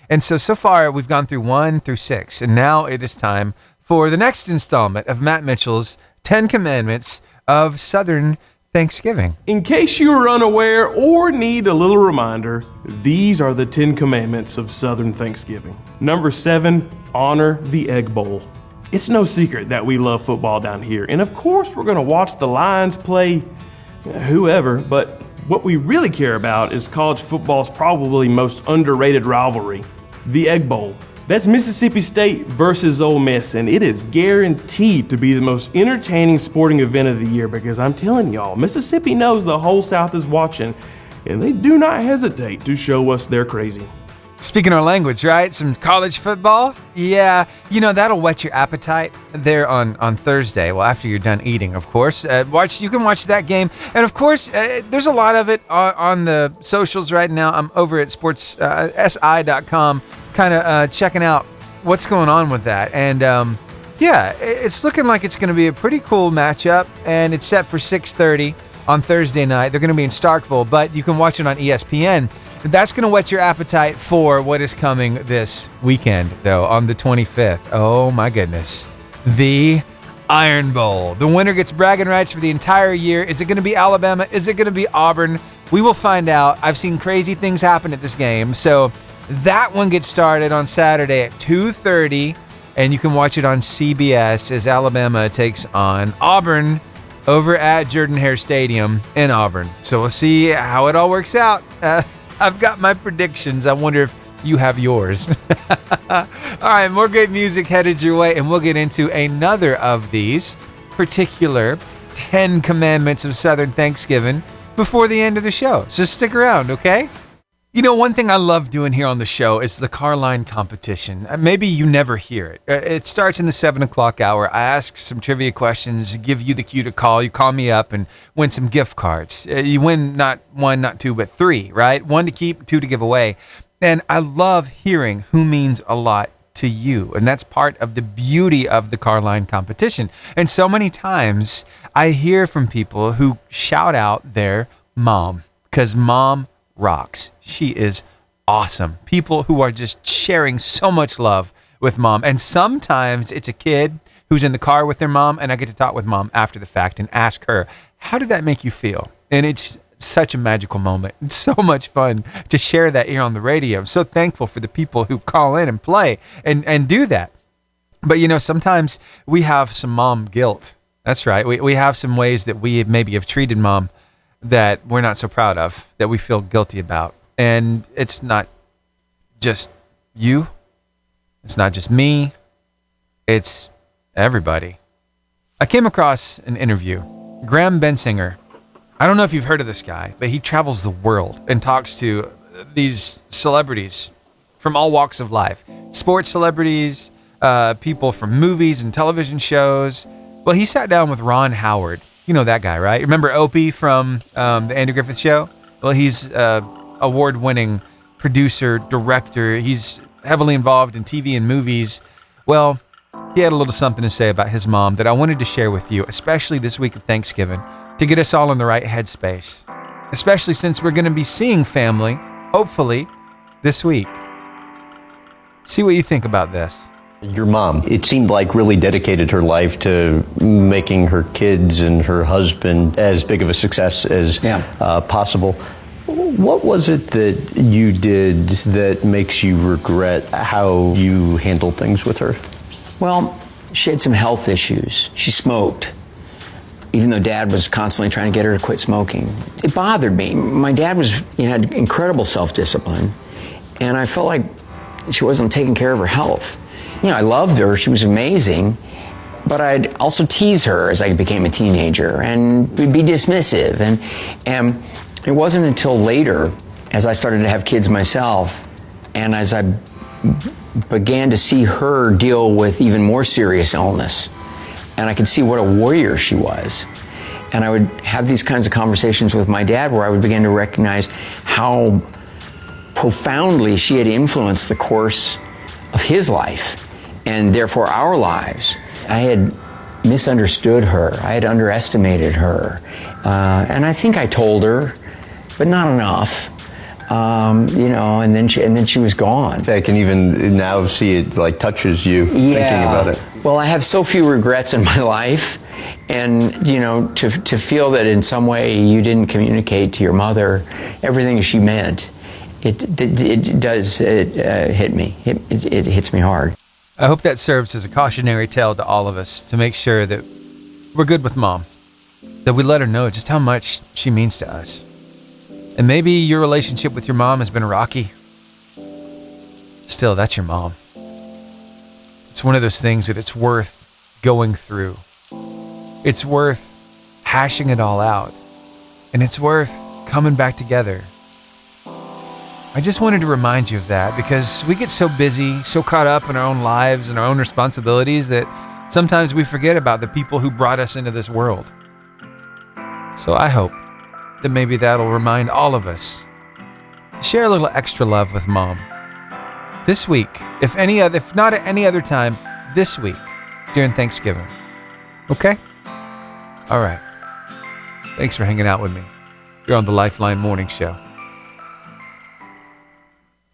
And so far, we've gone through 1 through 6, and now it is time for the next installment of Matt Mitchell's 10 Commandments of Southern Thanksgiving. In case you are unaware or need a little reminder, these are the 10 Commandments of Southern Thanksgiving. Number 7, honor the Egg Bowl. It's no secret that we love football down here, and of course we're going to watch the Lions play whoever, but what we really care about is college football's probably most underrated rivalry, the Egg Bowl. That's Mississippi State versus Ole Miss, and it is guaranteed to be the most entertaining sporting event of the year because I'm telling y'all, Mississippi knows the whole South is watching, and they do not hesitate to show us they're crazy. Speaking our language, right? Some college football? Yeah, that'll whet your appetite there on Thursday. Well, after you're done eating, of course. You can watch that game. And of course, there's a lot of it on the socials right now. I'm over at sportssi.com kind of checking out what's going on with that. And yeah, it's looking like it's going to be a pretty cool matchup. And it's set for 6:30 on Thursday night. They're going to be in Starkville, but you can watch it on ESPN. That's going to whet your appetite for what is coming this weekend, though, on the 25th. Oh, my goodness. The Iron Bowl. The winner gets bragging rights for the entire year. Is it going to be Alabama? Is it going to be Auburn? We will find out. I've seen crazy things happen at this game. So that one gets started on Saturday at 2:30, and you can watch it on CBS as Alabama takes on Auburn over at Jordan-Hare Stadium in Auburn. So we'll see how it all works out. I've got my predictions. I wonder if you have yours. All right, more great music headed your way, and we'll get into another of these particular 10 Commandments of Southern Thanksgiving before the end of the show. So stick around, okay? You know, one thing I love doing here on the show is the car line competition. Maybe you never hear it. It starts in the 7 o'clock hour. I ask some trivia questions, give you the cue to call. You call me up and win some gift cards. You win not one, not two, but three, right? One to keep, two to give away. And I love hearing who means a lot to you. And that's part of the beauty of the car line competition. And so many times I hear from people who shout out their mom, because mom rocks. She is awesome. People who are just sharing so much love with mom. And sometimes it's a kid who's in the car with their mom, and I get to talk with mom after the fact and ask her, how did that make you feel? And it's such a magical moment. It's so much fun to share that here on the radio. I'm so thankful for the people who call in and play and do that. But you know, sometimes we have some mom guilt. That's right. We have some ways that we maybe have treated mom that we're not so proud of, that we feel guilty about. And it's not just you. It's not just me. It's everybody. I came across an interview. Graham Bensinger. I don't know if you've heard of this guy, but he travels the world and talks to these celebrities from all walks of life. Sports celebrities, people from movies and television shows. Well, he sat down with Ron Howard. You know that guy, right? Remember Opie from the Andy Griffith Show? Well, he's award-winning producer, director. He's heavily involved in TV and movies. Well, he had a little something to say about his mom that I wanted to share with you, especially this week of Thanksgiving, to get us all in the right headspace, especially since we're going to be seeing family, hopefully, this week. See what you think about this. Your mom, it seemed like, really dedicated her life to making her kids and her husband as big of a success as possible. What was it that you did that makes you regret how you handled things with her? Well, she had some health issues. She smoked, even though Dad was constantly trying to get her to quit smoking. It bothered me. My dad had incredible self-discipline, and I felt like she wasn't taking care of her health. You know, I loved her, she was amazing, but I'd also tease her as I became a teenager and be dismissive. And it wasn't until later, as I started to have kids myself, and as I began to see her deal with even more serious illness, and I could see what a warrior she was. And I would have these kinds of conversations with my dad where I would begin to recognize how profoundly she had influenced the course of his life, and therefore our lives. I had misunderstood her. I had underestimated her. And I think I told her, but not enough. And then she was gone. I can even now see it like touches you thinking about it. Well, I have so few regrets in my life. And, to feel that in some way you didn't communicate to your mother everything she meant, it does hit me. It hits me hard. I hope that serves as a cautionary tale to all of us to make sure that we're good with mom, that we let her know just how much she means to us. And maybe your relationship with your mom has been rocky. Still, that's your mom. It's one of those things that it's worth going through. It's worth hashing it all out. And it's worth coming back together. I just wanted to remind you of that because we get so busy, so caught up in our own lives and our own responsibilities that sometimes we forget about the people who brought us into this world. So I hope that maybe that'll remind all of us to share a little extra love with mom. This week, if not at any other time, this week during Thanksgiving. Okay? All right. Thanks for hanging out with me. You're on the Lifeline Morning Show.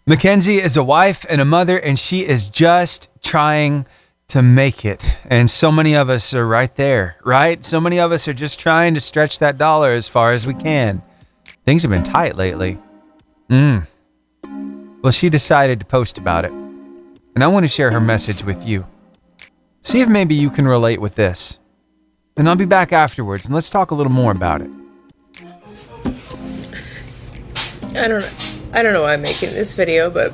Mackenzie is a wife and a mother, and she is just trying to make it. And so many of us are right there, right? So many of us are just trying to stretch that dollar as far as we can. Things have been tight lately. Well, she decided to post about it. And I want to share her message with you. See if maybe you can relate with this. And I'll be back afterwards, and let's talk a little more about it. I don't know why I'm making this video, but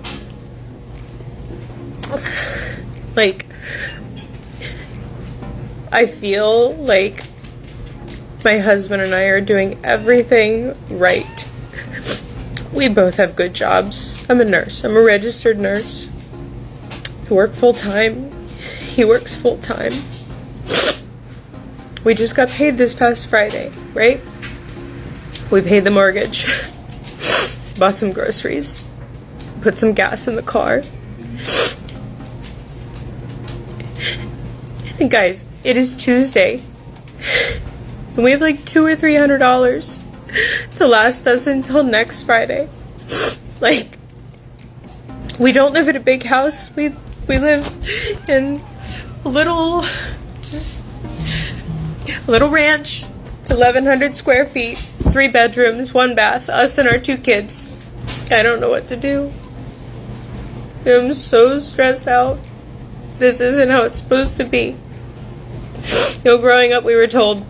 I feel like my husband and I are doing everything right. We both have good jobs. I'm a nurse. I'm a registered nurse. I work full-time. He works full-time. We just got paid this past Friday, right? We paid the mortgage. Bought some groceries. Put some gas in the car. And guys, it is Tuesday. And we have like $200 or $300 to last us until next Friday. Like, we don't live in a big house. We live in a little ranch. It's 1,100 square feet, 3 bedrooms, 1 bath, us and our 2 kids. I don't know what to do. I'm so stressed out. This isn't how it's supposed to be. Growing up, we were told,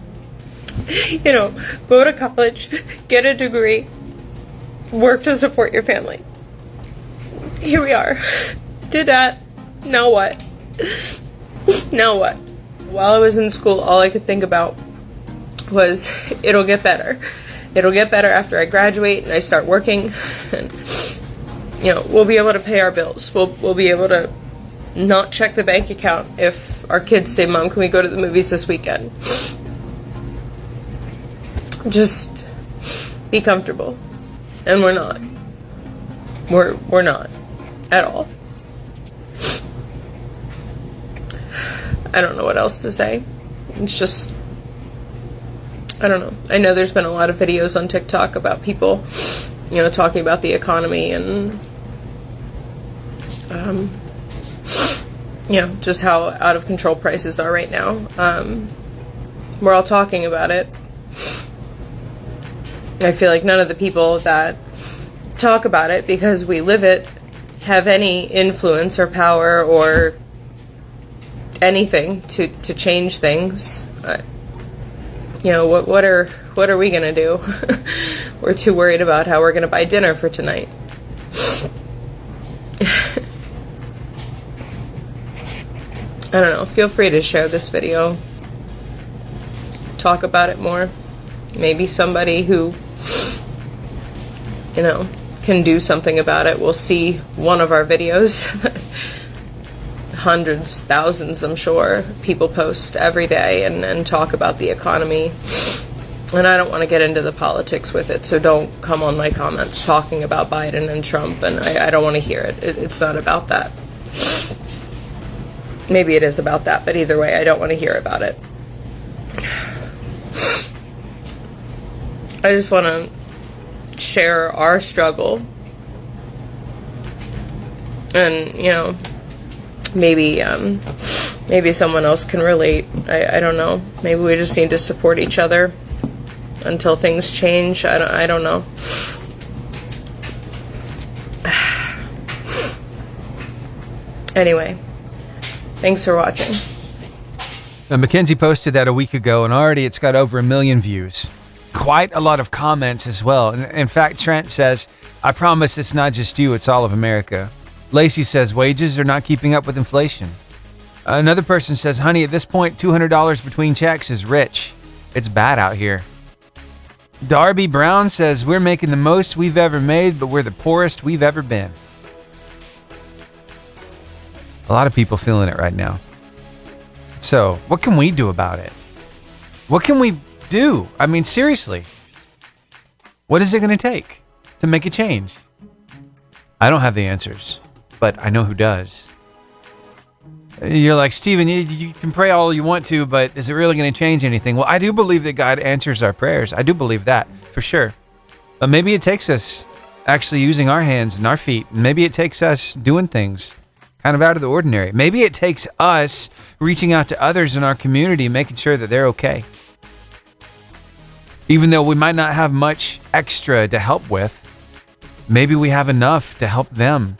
go to college, get a degree, work to support your family. Here we are. Did that. Now what? Now what? While I was in school, all I could think about was, it'll get better. It'll get better after I graduate and I start working. And, we'll be able to pay our bills. We'll be able to not check the bank account if our kids say, Mom, can we go to the movies this weekend? Just be comfortable. And we're not. We're not. At all. I don't know what else to say. It's just, I don't know. I know there's been a lot of videos on TikTok about people, talking about the economy and, just how out of control prices are right now. We're all talking about it. I feel like none of the people that talk about it because we live it have any influence or power or anything to change things. What are we gonna do? We're too worried about how we're gonna buy dinner for tonight. I don't know. Feel free to share this video. Talk about it more. Maybe somebody who, can do something about it will see one of our videos. Hundreds, thousands, I'm sure, people post every day and talk about the economy. And I don't want to get into the politics with it, so don't come on my comments talking about Biden and Trump, and I don't want to hear it. It's not about that. Maybe it is about that, but either way, I don't want to hear about it. I just want to share our struggle. And, maybe someone else can relate. I don't know. Maybe we just need to support each other until things change. I don't know. Anyway, thanks for watching. Now, Mackenzie posted that a week ago, and already it's got over 1 million views. Quite a lot of comments as well. In fact, Trent says, I promise it's not just you, it's all of America. Lacey says, wages are not keeping up with inflation. Another person says, honey, at this point, $200 between checks is rich. It's bad out here. Darby Brown says, we're making the most we've ever made, but we're the poorest we've ever been. A lot of people feeling it right now. So, what can we do about it? What can we do? I mean, seriously. What is it going to take to make a change? I don't have the answers, but I know who does. You're like, Steven, you can pray all you want to, but is it really going to change anything? Well, I do believe that God answers our prayers. I do believe that, for sure. But maybe it takes us actually using our hands and our feet. Maybe it takes us doing things kind of out of the ordinary. Maybe it takes us reaching out to others in our community, making sure that they're okay. Even though we might not have much extra to help with, maybe we have enough to help them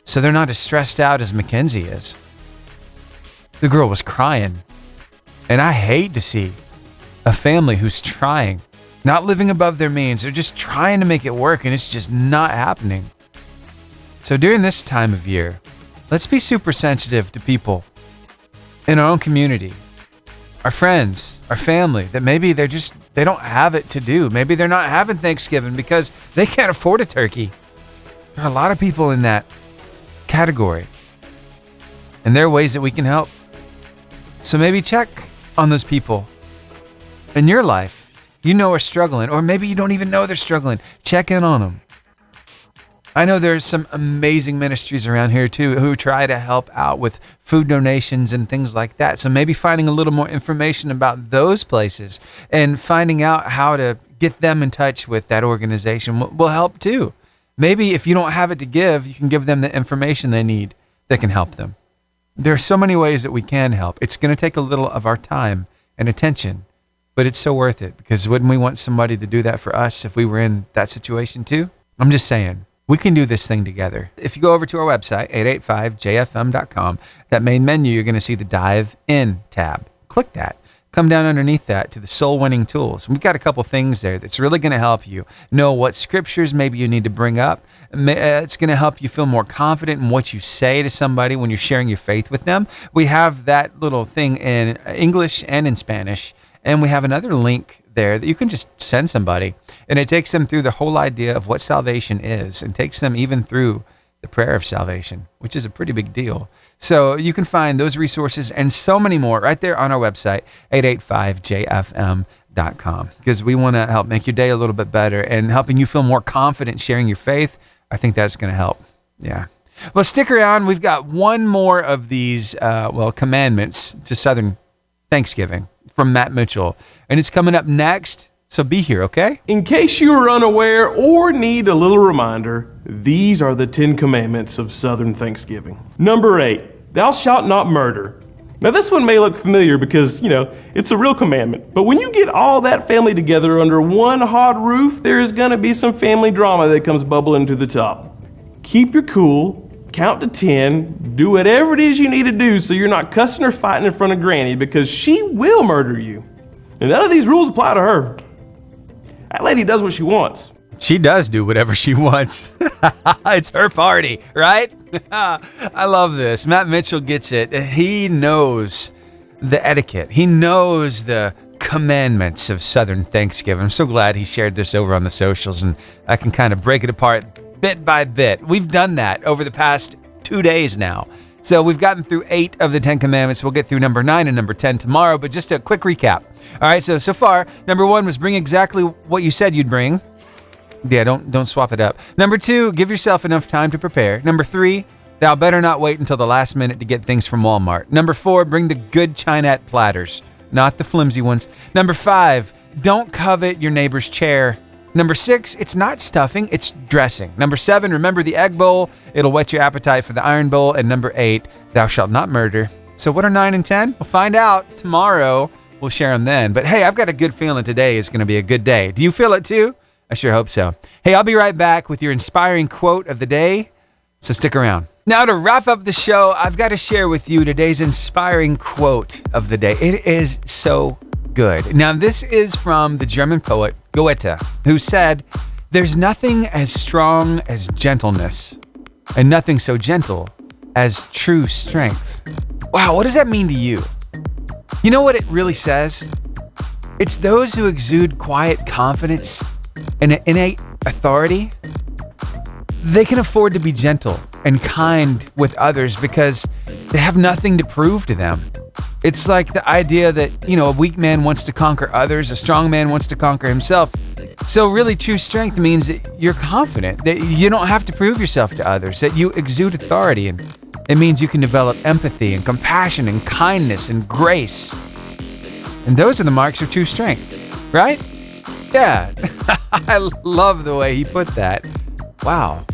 so they're not as stressed out as Mackenzie is. The girl was crying, and I hate to see a family who's trying, not living above their means. They're just trying to make it work, and it's just not happening. So during this time of year, let's be super sensitive to people in our own community, our friends, our family that maybe they don't have it to do. Maybe they're not having Thanksgiving because they can't afford a turkey. There are a lot of people in that category. And there are ways that we can help. So maybe check on those people in your life you know are struggling, or maybe you don't even know they're struggling. Check in on them. I know there's some amazing ministries around here too who try to help out with food donations and things like that. So maybe finding a little more information about those places and finding out how to get them in touch with that organization will help too. Maybe if you don't have it to give, you can give them the information they need that can help them. There are so many ways that we can help. It's going to take a little of our time and attention, but it's so worth it, because wouldn't we want somebody to do that for us if we were in that situation too? I'm just saying, we can do this thing together. If you go over to our website, 885jfm.com, that main menu, you're going to see the Dive In tab. Click that. Come down underneath that to the Soul Winning Tools. We've got a couple things there that's really going to help you know what scriptures maybe you need to bring up. It's going to help you feel more confident in what you say to somebody when you're sharing your faith with them. We have that little thing in English and in Spanish, and we have another link there that you can just send somebody, and it takes them through the whole idea of what salvation is, and takes them even through the prayer of salvation, which is a pretty big deal. So you can find those resources and so many more right there on our website, 885jfm.com, because we want to help make your day a little bit better, and helping you feel more confident sharing your faith. I think that's going to help. Yeah. Well, stick around. We've got one more of these, commandments to Southern Thanksgiving from Matt Mitchell, and it's coming up next. So be here, okay? In case you are unaware or need a little reminder, these are the 10 commandments of Southern Thanksgiving. Number 8, thou shalt not murder. Now this one may look familiar because, it's a real commandment. But when you get all that family together under one hot roof, there is going to be some family drama that comes bubbling to the top. Keep your cool, count to 10, do whatever it is you need to do so you're not cussing or fighting in front of Granny, because she will murder you. And none of these rules apply to her. That lady does what she wants. She does do whatever she wants. It's her party, right? I love this. Matt Mitchell gets it. He knows the etiquette. He knows the commandments of Southern Thanksgiving. I'm so glad he shared this over on the socials, and I can kind of break it apart bit by bit. We've done that over the past 2 days now. So we've gotten through 8 of the 10 commandments. We'll get through number 9 and number 10 tomorrow, but just a quick recap. All right, so far, number 1 was bring exactly what you said you'd bring. Yeah, don't swap it up. Number 2, give yourself enough time to prepare. Number 3, thou better not wait until the last minute to get things from Walmart. Number 4, bring the good Chinette platters, not the flimsy ones. Number 5, don't covet your neighbor's chair. Number 6, it's not stuffing, it's dressing. Number 7, remember the egg bowl. It'll whet your appetite for the iron bowl. And number 8, thou shalt not murder. So what are 9 and 10? We'll find out tomorrow. We'll share them then. But hey, I've got a good feeling today is going to be a good day. Do you feel it too? I sure hope so. Hey, I'll be right back with your inspiring quote of the day. So stick around. Now, to wrap up the show, I've got to share with you today's inspiring quote of the day. It is so good. Now, this is from the German poet Goethe, who said, "There's nothing as strong as gentleness, and nothing so gentle as true strength." Wow, what does that mean to you? You know what it really says? It's those who exude quiet confidence and an innate authority. They can afford to be gentle and kind with others because they have nothing to prove to them. It's like the idea that, a weak man wants to conquer others, a strong man wants to conquer himself. So really, true strength means that you're confident, that you don't have to prove yourself to others, that you exude authority, and it means you can develop empathy and compassion and kindness and grace. And those are the marks of true strength, right? Yeah, I love the way he put that. Wow.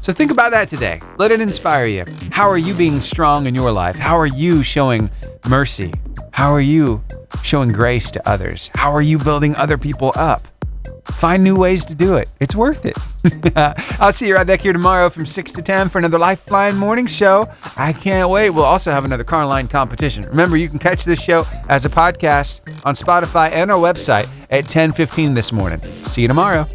So think about that today. Let it inspire you. How are you being strong in your life? How are you showing mercy? How are you showing grace to others? How are you building other people up? Find new ways to do it. It's worth it. I'll see you right back here tomorrow from 6 to 10 for another Lifeline Morning Show. I can't wait. We'll also have another car line competition. Remember, you can catch this show as a podcast on Spotify and our website at 10:15 this morning. See you tomorrow.